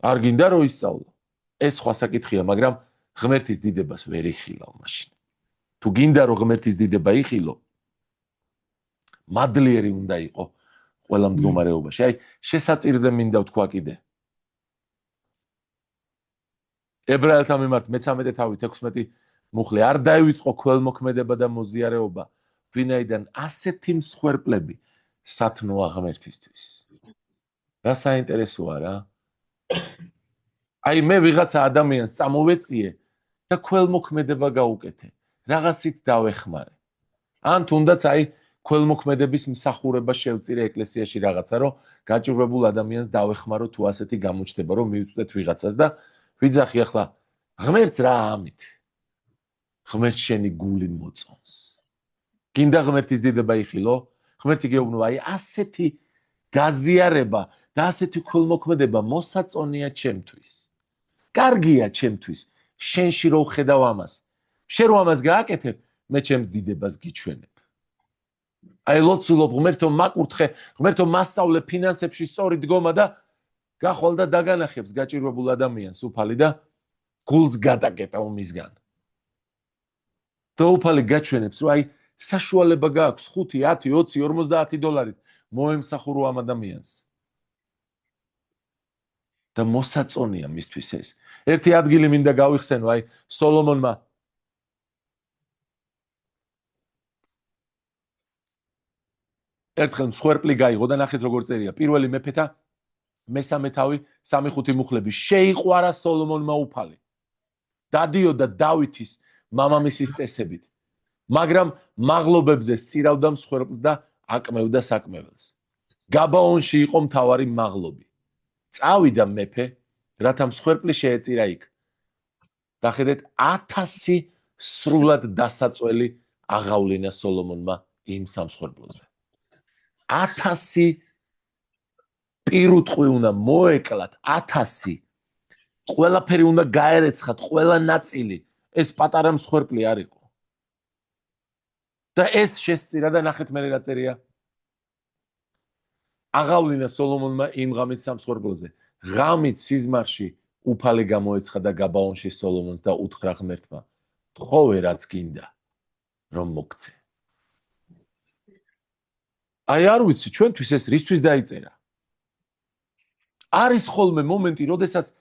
არ გინდა რომ ისწავლო? ეს სხვა საკითხია, მაგრამ ღმერთის დიდებას ვერ იხილავ მაშინ. თუ გინდა რომ ღმერთის დიდება იხილო, მადლიერი უნდა იყო ყველა მდგომარეობაში. აი, შესაწირზე მინდა ვთქვა კიდე. ებრაელთა მიმართ მე-13 თავით 16 მუხლი არ დაივიწყო ქველმოქმედება და მოზიარეობა, ვინაიდან ასეთი მსხვერპლები სათნოა ღმერთისთვის. რა საინტერესოა რა? აი მე ვიღაცა ადამიანს წამოვეწიე და ქველმოქმედება გაუკეთე, რაღაცით დავეხმარე. ან თუნდაც აი ქველმოქმედების მსახურება შევწირე ეკლესიაში რაღაცა, რომ გაჭირვებულ ადამიანს დავეხმარო თუ ასეთი გამოჩნდება, რომ მივწვდეთ ვიღაცას და ვიძახი ახლა ღმერთს რა ამით? ღმერთს შენი გული მოწონს. გინდა ღმერთის დიდება იხილო? ღმერთი გეუბნო, აი ასეთი გაზიარება და ასეთი ქველმოქმედება მოსაწონია ჩემთვის. კარგია ჩემთვის, შენში რო ვხედავ ამას. შენ რო ამას გააკეთებ, მე ჩემს დიდებას გიჩვენებ. აი ლოცულობ ღმერთო მაკურთხე, ღმერთო მასწავლე ფინანსებში სწორი დგომა და გახვალ და დაგანახებს გაჭირვებულ ადამიანს უფალი და გულს გადაკეტა ომისგან. და უფალი გაჩვენებს, რომ აი საშუალება გაქვს 5, 10, 20, 50 დოლარით მოემსახურო ამ ადამიანს. და მოსაწონია მისთვის ეს. ერთი ადგილი მინდა გავიხსენო, აი სოლომონმა ერთხელ მსხვერპლი გაიღო და ნახეთ როგორ წერია. პირველი მეფეთა მესამე თავი 3-5 მუხლები შეიყვარა სოლომონმა უფალი. დადიოდა დავითის მამამისის წესებით. მაგრამ მაღლობებზე სწირავდა მსხვერპლს და აკმევდა საკმეველს. გაბაონში იყო მთავარი მაღლობი. წავიდა მეფე, რათა მსხვერპლი შეეწირა იქ. დახედეთ 1000 სრულად დასაწველი აღავლინა სოლომონმა იმ სამსხვერპლოზე. 1000 პირუტყვი უნდა მოეკლათ, 1000 ყველაფერი უნდა გაერეცხათ, ყველა ნაწილი. ეს პატარა მსხვერპლი არ იყო. და ეს შესწირა და ნახეთ მე რა წერია. აღავლინა სოლომონმა იმ ღამით სამსხვერპლოზე. ღამით სიზმარში უფალი გამოეცხადა და გაბაონში სოლომონს და უთხრა ღმერთმა, თხოვე რაც გინდა, რომ მოგცე. აი არ ვიცი, ჩვენთვის ეს რისთვის დაიწერა. არის ხოლმე მომენტი, როდესაც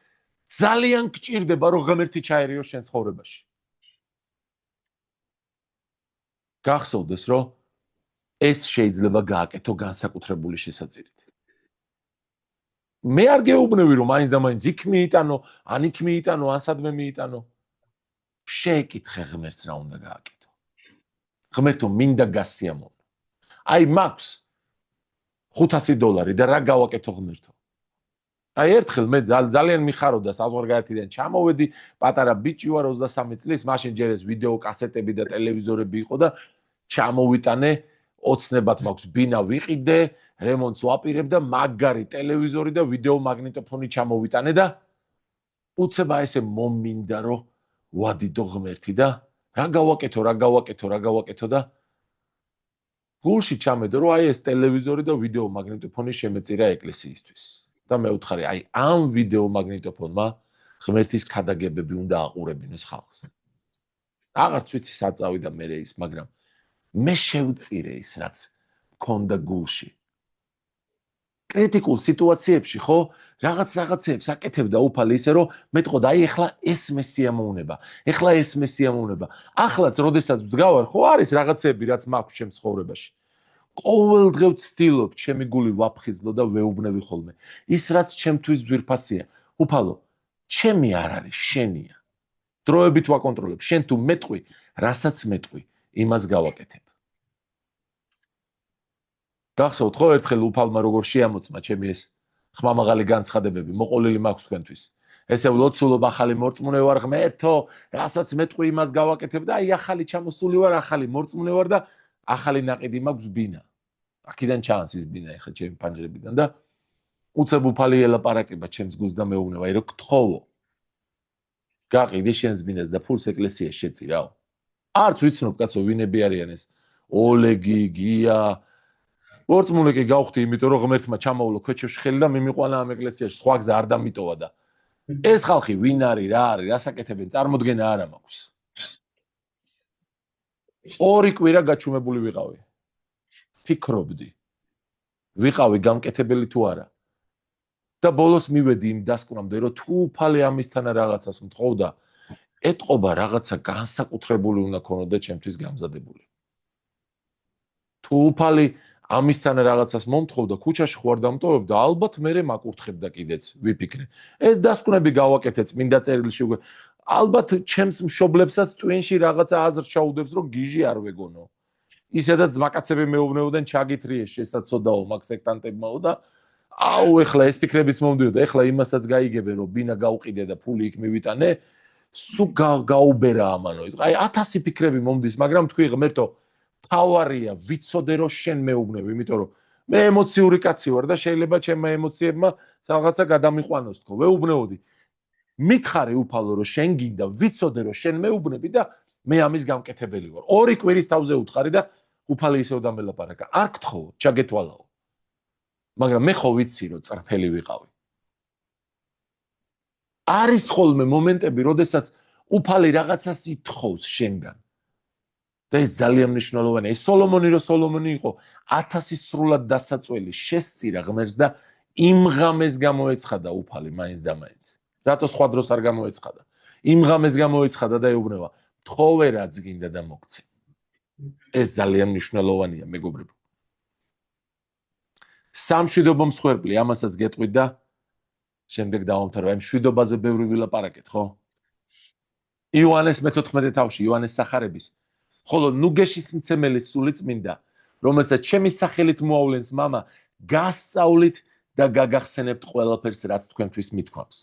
ძალიან გჭირდება, რომ ღმერთი ჩაერიო შენ ცხოვრებაში. გახსოვდეს, რომ ეს შეიძლება გააკეთო განსაკუთრებული შესაძირით. მე არ გეუბნები, რომ მაინც და მაინც იქ მიიტანო, ან იქ მიიტანო, ან სადმე მიიტანო. შეეკითხე ღმერთს რა უნდა გააკეთო. ღმერთო, მინდა გასიამოვნო. აი მაქვს $500 და რა გავაკეთო ღმერთო. აი ერთხელ მე ძალიან მიხარობდა საზღვარგარეთიდან ჩამოვედი, პატარა ბიჭი ვარ 23 წლის, მაშინ ჯერ ეს ვიდეო კასეტები და ტელევიზორები იყო და ჩამოვიტანე, ოცნებად მაქვს ბინა ვიყიდე, რემონტს ვაპირებ და მაგარი ტელევიზორი და ვიდეო მაგნიტოფონი ჩამოვიტანე და უცება ესე მომინდა რომ ვადიდო ღმერთი და რა გავაკეთო და გულში ჩამედო რომ აი ეს ტელევიზორი და ვიდეო მაგნიტოფონი შემეწირა ეკლესიისთვის. და მე ვთხარი, აი ამ ვიდეო მაგნიტოფონმა ღმერთის ქადაგებები უნდა აყურებინოს ხალხს. აღარც ვიცი საწავიდა მე ის, მაგრამ მე შევწირე ის, რაც მქონდა გულში. კრიტიკულ სიტუაციებში ხო რაღაცებს აკეთებდა უფალი ისე რომ მეტყოდა აი ეხლა ეს მესიამოვნება. ახლაც როდესაც ვდგავარ, ხო არის რაღაცები რაც მაქვს ჩემს ცხოვრებაში. ყოველდღე ვცდილობ ჩემი გული ვაფხიზლო და ვეუბნები ხოლმე. ის რაც ჩემთვის ძვირფასია. უფალო, ჩემი არ არის, შენია. დროებით ვაკონტროლებ. შენ თუ მეტყვი, რასაც მეტყვი, იმას გავაკეთებ. გახსოვთ ხო ერთხელ უფალმა როგორ შეამოწმა ჩემი ეს ხმამაღალი განცხადებები, მოყოლილი მაქვს თქვენთვის. ესე ვლოცულობ ახალი მორწმუნე ვარ ღმერთო, რასაც მეტყვი იმას გავაკეთებ და აი ახალი ჩამოსული ვარ, ახალი მორწმუნე ვარ და ახალი ნაყიდი მაქვს ბინა. აქედან ჩანს ის ბინა ეხლა ჩემი ფანჯრებიდან და უცებ უფალი ელაპარაკება ჩემს გულს და მეუბნება, აი რო გთხოვო. გაყიდე შენს ბინას და ფულს ეკლესიაში შეწირავ. არც ვიცნობ კაცო ვინები არიან ეს. ოლეგი, გია მორწმუნე კი გავხდი, იმიტომ რომ ღმერთმა ჩამოვლო ქვეჩოში ხელი და მიმიყვანა ამ ეკლესიაში, სხვა გზა არ დამიტოვა და ეს ხალხი ვინ არის, რა არის, რას აკეთებენ, წარმოდგენა არ მაქვს. 2 კვირა გაჩუმებული ვიყავი. ფიქრობდი. ვიყავი გამკეთებელი თუ არა. და ბოლოს მივედი იმ დასკვნამდე, რომ თუ უფალი ამისთანა რაღაცას მთხოვდა, ეტყობა რაღაცა განსაკუთრებული უნდა ქონოდა ჩემთვის გამზადებული. თუ უფალი ამისთანა რაღაცას მომთხოვდა, ქუჩაში ხوار დამტოვებდა, ალბათ მე მაკურთხებდა კიდეც, ვიფიქრე. ეს დასკვნები გავაკეთე წმინდა წერილში. ალბათ ჩემს მშობლებსაც ტვინში რაღაცა აზრს ჩაუდებს, რომ გიჟი არ ვეგონო. ისედაც ძმაკაცები მეუბნებოდნენ ჩაგითრიეს შესაძოდაო მაგ სექტანტებმაო და აუ ეხლა ეს ფიქრებიც მომდიოდა, ეხლა იმასაც გაიგებენ, რომ ბინა გავყიდე და ფული იქ მივიტანე, სუ გაუბერა ამანო. აი 1000 ფიქრები მომდის, მაგრამ თქვი ღმერთო, თავარია ვიცოდე რომ შენ მეუბნები, იმიტომ რომ მე ემოციური კაცი ვარ და შეიძლება ჩემმა ემოციებმა რაღაცა გადამიყვანოს თქო. ვეუბნეოდი. მითხარი უფალო რომ შენ გინდა, ვიცოდე რომ შენ მეუბნები და მე ამის გამკეთებელი ვარ. 2 კვირის თავზე უთხარი და უფალი ისევ დამელაპარაკა. არ გთხოვო, ჩაგეთვალაო. მაგრამ მე ხო ვიცი რომ წრფელი ვიყავი. არის ხოლმე მომენტები, როდესაც უფალი რაღაცას ითხოვს შენგან. და ეს ძალიან მნიშვნელოვანია. ეს სოლომონი რო სოლომონი იყო, 1000 სრულად დასაწველი შესწირა ღმერთს და იმ ღამეს გამოეცხადა უფალი მაინც და მაინც. რატო სხვა დროს არ გამოეცხადა? იმ ღამეს გამოეცხადა და ეუბნება, თხოვე რაც გინდა და მოგცე. ეს ძალიან მნიშვნელოვანია, მეგობრებო. სამშვიდობო მსხვერპლი, ამასაც გეტყვით და შემდეგ დავამთავრებ. ამ მშვიდობაზე ბევრი ვილაპარაკეთ, ხო? იოანეს მე-14 თავში, იოანეს სახარების. ხოლო ნუგეშის მცემელი სულიწმინდა, რომელსაც ჩემი სახელით მოავლენს მამა, გასწავლით და გაგახსენებთ ყველაფერს, რაც თქვენთვის მithქვამს.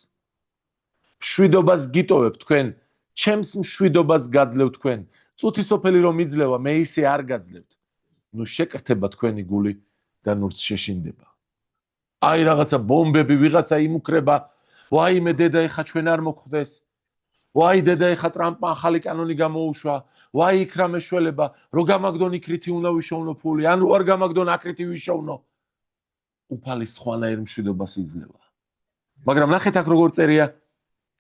მშვიდობას გიტოვებ თქვენ, ჩემს მშვიდობას გაძლევთ თქვენ. წუთისოფელი რომ იძლევა, მე ისე არ გაძლევთ. ნუ შეკრთება თქვენი გული და ნურც შეშინდება. აი რაღაცა ბომბები ვიღაცა იმუქრება, ვაიმე დედა ეხა ჩვენ არ მოგხვდეს. ვაი დედა ეხა ტრამპმა ახალი კანონი გამოუშვა, ვაი იქ რა მეშველება, რო გამაგდონ იქრითი უნდა ვიშოვნო ფული, ან რო არ გამაგდონ აქრითი ვიშოვნო. უფალი სხვანაირ მშვიდობას იძლევა. მაგრამ ნახეთ აქ როგორ წერია,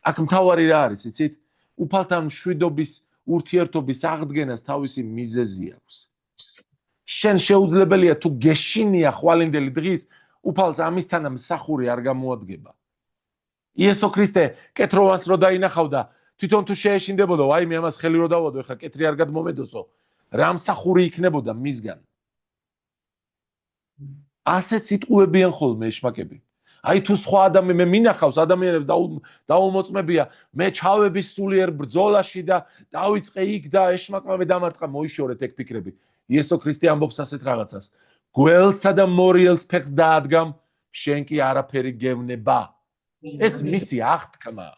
აქ მთავარი რა არის, იცით? უფალთან მშვიდობის ურთიერთობის აღდგენას თავისი მიზეზი აქვს. შენ შეუძლებელია თუ გეშინია ხვალინდელი დღის, უფალს ამისთანა მსახური არ გამოადგება. იესო ქრისტე კეთროვანს რო დაინახავდა, თვითონ თუ შეეშინდებოდა, ვაი მე ამას ხელი რო დავადო, ეხა კეთრი არ გადმომედოსო, რა მსახური იქნებოდა მისგან. ასეც იტყუებიან ხოლმე ეშმაკები. აი თუ სხვა ადამიანი მე მინახავს ადამიანებს დაუმოწმებია, მე ჩავები სულიერ ბრძოლაში და დავიწყე იქ და ეშმაკმა მე დამარტყა, მოიშორეთ ეგ ფიქრები. იესო ქრისტე ამბობს ასეთ რაღაცას. გველსა და მორიელს ფეხს დაადგამ, შენ კი არაფერი გევნება. ეს მისი აღთქმაა.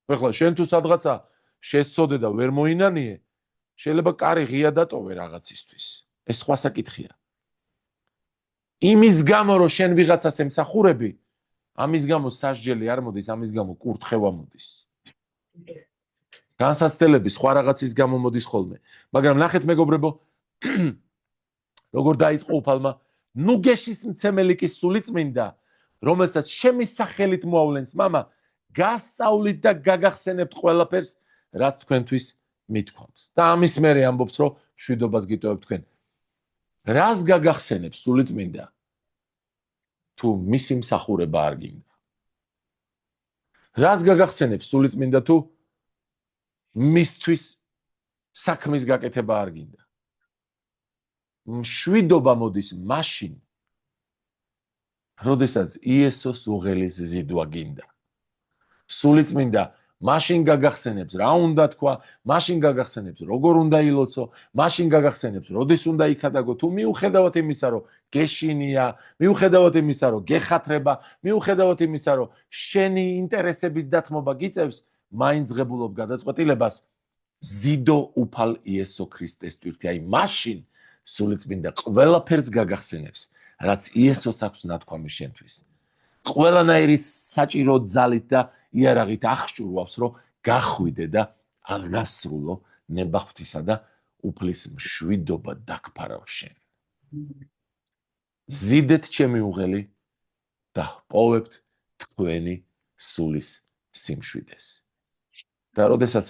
ეხლა შენ თუ სადღაცა შესწოდე და ვერ მოინანიე, შეიძლება კარი ღია დატოვე რაღაცისთვის. ეს სხვა საკითხია. იმის გამო რომ შენ ვიღაცას ემსახურები, ამის გამო სასჯელი არ მოდის, ამის გამო კურთხევა მოდის. განსაცდელები სხვა რაღაცის გამო მოდის ხოლმე. მაგრამ ნახეთ მეგობრებო, როგორ დაიწყო უფალმა, ნუგეშის მცემელი კი სულიწმინდა, რომელსაც ჩემი სახელით მოავლენს მამა, გასწავლით და გაგახსენებთ ყველაფერს, რაც თქვენთვის მithქვამს. და ამის მერე ამბობს, რომ მშვიდობას გიტოვებ თქვენ. რას გაგახსენებს სულიწმინდა? თუ მისი მსახურება არ გინდა. რას გაგახსენებს სულიწმინდა თუ მისთვის საქმის გაკეთება არ გინდა. მშვიდობა მოდის მაშინ, როდესაც იესოს უღელის ზიდვა გინდა. სულიწმინდა მაშინ გაგახსენებს რა უნდა თქვა, მაშინ გაგახსენებს როგორ უნდა ილოცო, მაშინ გაგახსენებს როდის უნდა იქადაგო, თუ მიუხედავად იმისა, რომ გეშინია, მიუხედავად იმისა, რომ გეხათრება, მიუხედავად იმისა, რომ შენი ინტერესების დათმობა გიწევს, მაინც ღებულობ გადაწყვეტილებას ზიდო უფალ იესო ქრისტეს ტვირთი. აი მაშინ სულიწმინდა ყველაფერს გაგახსენებს, რაც იესოს აქვს ნათქვამი შენთვის. ყველანაირი საჭირო ძალით და იარაღით აღჭურვავს, რომ გახვიდე და აღასრულო ნებაღვთისა და უფლის მშვიდობა დაგფარავ შენ. ზიდეთ ჩემი უღელი და პოვებთ თქვენი სულის სიმშვიდეს. და როდესაც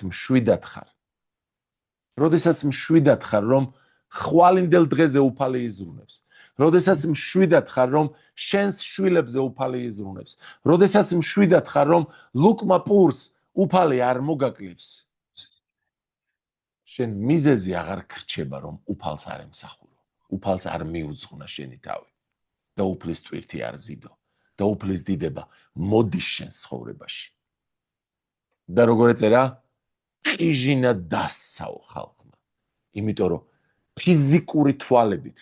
მშვიდად ხარ, რომ ხვალინდელ დღეზე უფალი იზრუნებს. როდესაც მშვიდად ხარ, რომ შენს შვილებზე უფალი იზრუნებს. როდესაც მშვიდად ხარ, რომ ლუკმა პურს უფალი არ მოგაკლებს. შენ მიზეზი აღარ გრჩება, რომ უფალს არ ემსახურო. უფალს არ მიუძღვნა შენი თავი. და უფლის ტვირთი არ ზიდო. და უფლის დიდება მოდის შენს ცხოვრებაში. და როგორ ეწერა? ყიჟინა დასცაო ხალხმა. იმიტომ რომ ფიზიკური თვალებით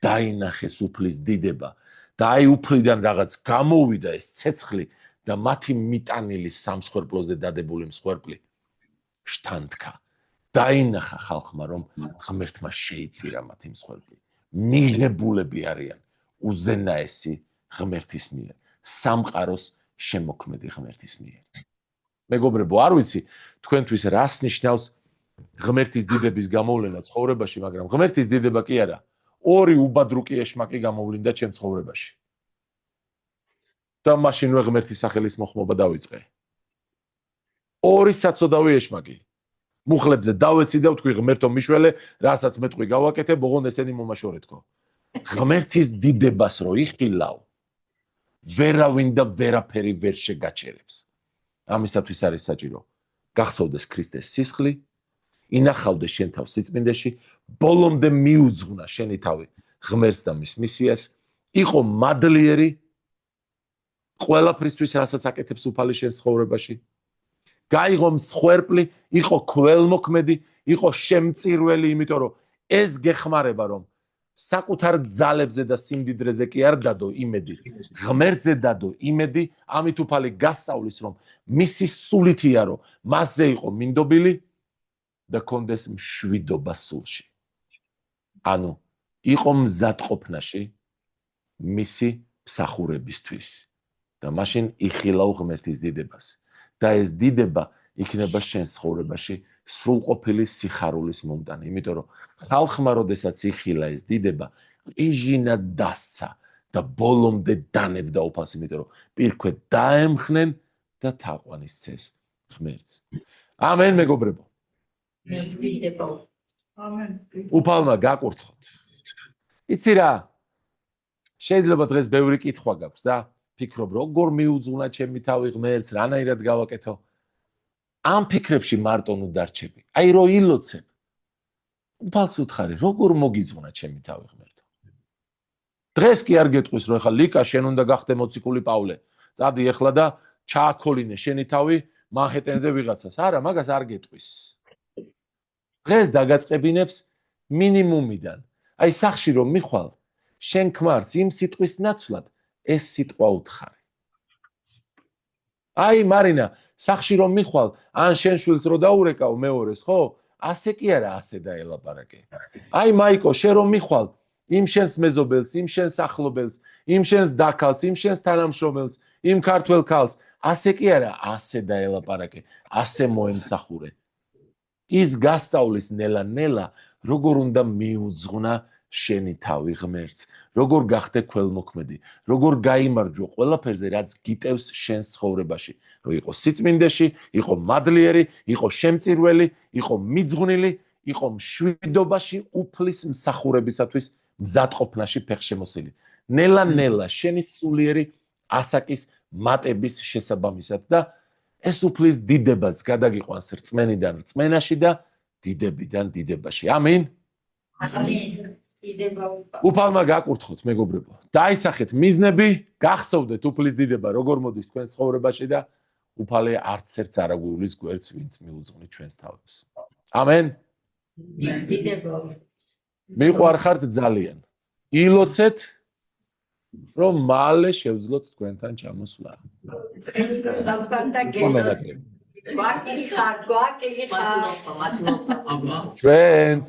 დაინახეს უფლის დიდება და აი უფლიდან რაღაც გამოვიდა ეს ცეცხლი და მათი მიტანილი სამსხვერპლოზე დადებული მსხვერპლი შთანთქა. დაინახა ხალხმა, რომ ღმერთმა შეიწირა მათი მსხვერპლი. მიღებულები არიან უზენაესი ღმერთის მიერ, სამყაროს შემოქმედი ღმერთის მიერ. მეგობრებო, არ ვიცი თქვენთვის რას ნიშნავს ღმერთის დიდების გამოვლენა ცხოვრებაში, მაგრამ ღმერთის დიდება კი არა, ორი უბადრუკი ეშმაკი გამოვლინდა ჩემ ცხოვრებაში. და მაშინვე ღმერთის სახელის მოხმობა დავიწყე. ორი საწოდავი ეშმაკი. მუხლებზე დავეცი და ვთქვი ღმერთო მიშველე, რასაც მე თქვი გავაკეთე, ოღონდ ესენი მომაშორეთქო. ღმერთის დიდებას რო იხილავ, ვერავინ და ვერაფერი ვერ შეგაჩერებს. ამისათვის არის საჭირო გახსოვდეს ქრისტეს სისხლი, ინახავდეს შენ თავს სიწმინდეში, ბოლომდე მიუძღვნა შენი თავი ღმერთს და მის მისიას, იყო მადლიერი ყველაფრისთვის, რასაც აკეთებს უფალი შენ ცხოვრებაში. გაიღო მსხვერპლი, იყო ქველმოქმედი, იყო შემწირველი, იმიტომ რომ ეს გეხმარება, რომ საკუთარ ძალებზე და სიმდიდრეზე კი არ დადო იმედი, ღმერთზე დადო იმედი, ამით უფალი გასწავლის, რომ მისი სულითია, რომ მასზე იყო მინდობილი და კონდეს მშვიდობა სულში. ანუ იყო მზადყოფნაში მისი მსახურებისთვის და მაშინ იხილავ ღმერთის დიდებას. და ეს დიდება იქნება შენ ცხოვრებაში სრულყოფილი სიხარულის მომტანი. იმიტომ რომ ხალხმა როდესაც იხილა ეს დიდება, ყიჟინად დასცა და ბოლომდე დანებდა უფალს, იმიტომ რომ პირქვე დაემხნენ და თაყვანისცეს ღმერთს. ამენ მეგობრებო. ამენ. უფალმა გაკურთხოთ. იცი რა? შეიძლება დღეს ბევრი კითხვა გაქვს და ფიქრობ, როგორ მიუძღვნა ჩემი თავი ღმერთს, რანაირად გავაკეთო? ამ ფიქრებში მარტო ნუ დარჩები. აი რო ილოცებ. უფალს უთხარი, როგორ მოგიზღვნა ჩემი თავი ღმერთო? დღეს კი არ გეტყვის, რომ ეხლა ლიკა შენ უნდა გახდე მოციქული პავლე. წადი ეხლა და ჩააქოლინე შენი თავი მანჰეტენზე ვიღაცას. არა, მაგას არ გეტყვის. დღეს დაგაწყებინებს მინიმუმიდან. აი სახში რომ მიხვალ, შენ ქმარს იმ სიტყვის ნაცვლად ეს სიტყვა უთხარი. აი მარინა, სახში რომ მიხვალ, ან შენ შვილს რო დაურეკავ მეორეს, ხო? ასე კი არა, ასე დაელაპარაკე. აი მაიკო, შენ რომ მიხვალ, იმ შენს მეზობელს, იმ შენს ახლობელს, იმ შენს დაქალს, იმ შენს თანამშრომელს, იმ ქართველ ქალს, ასე კი არა, ასე დაელაპარაკე, ასე მოემსახურე. ის გასწავლის ნელა-ნელა, როგორ უნდა მიუძღვნა შენი თავი ღმერთს, როგორ გახდე ქველმოქმედი, როგორ გაიმარჯვო ყველაფერზე, რაც გიტევს შენს ცხოვრებაში, რომ იყო სიწმინდეში, იყო მადლიერი, იყო შემწირველი, იყო მიძღვნილი, იყო მშვიდობაში, უფლის მსახურებისათვის მზადყოფნაში ფეხშემოსილი. ნელა-ნელა შენი სულიერი ასაკის მატების შესაბამისად და ეს უფლის დიდებაც გადაგიყვანს რწმენიდან რწმენაში და დიდებიდან დიდებაში. ამინ. ამინ. უფალმა გაკურთხოთ, მეგობრებო. დაისახეთ მიზნები, გახსოვდეთ უფლის დიდება, როგორ მოდის თქვენ ცხოვრებაში და უფალი არც ერთს არ აგვივლის გვერდს, ვინც მიუძღვნით ჩვენს თავებს. ამენ. მიყვარხართ ძალიან. ილოცეთ, რომ მალე შევძლოთ თქვენთან ჩამოსვლა. ჩვენც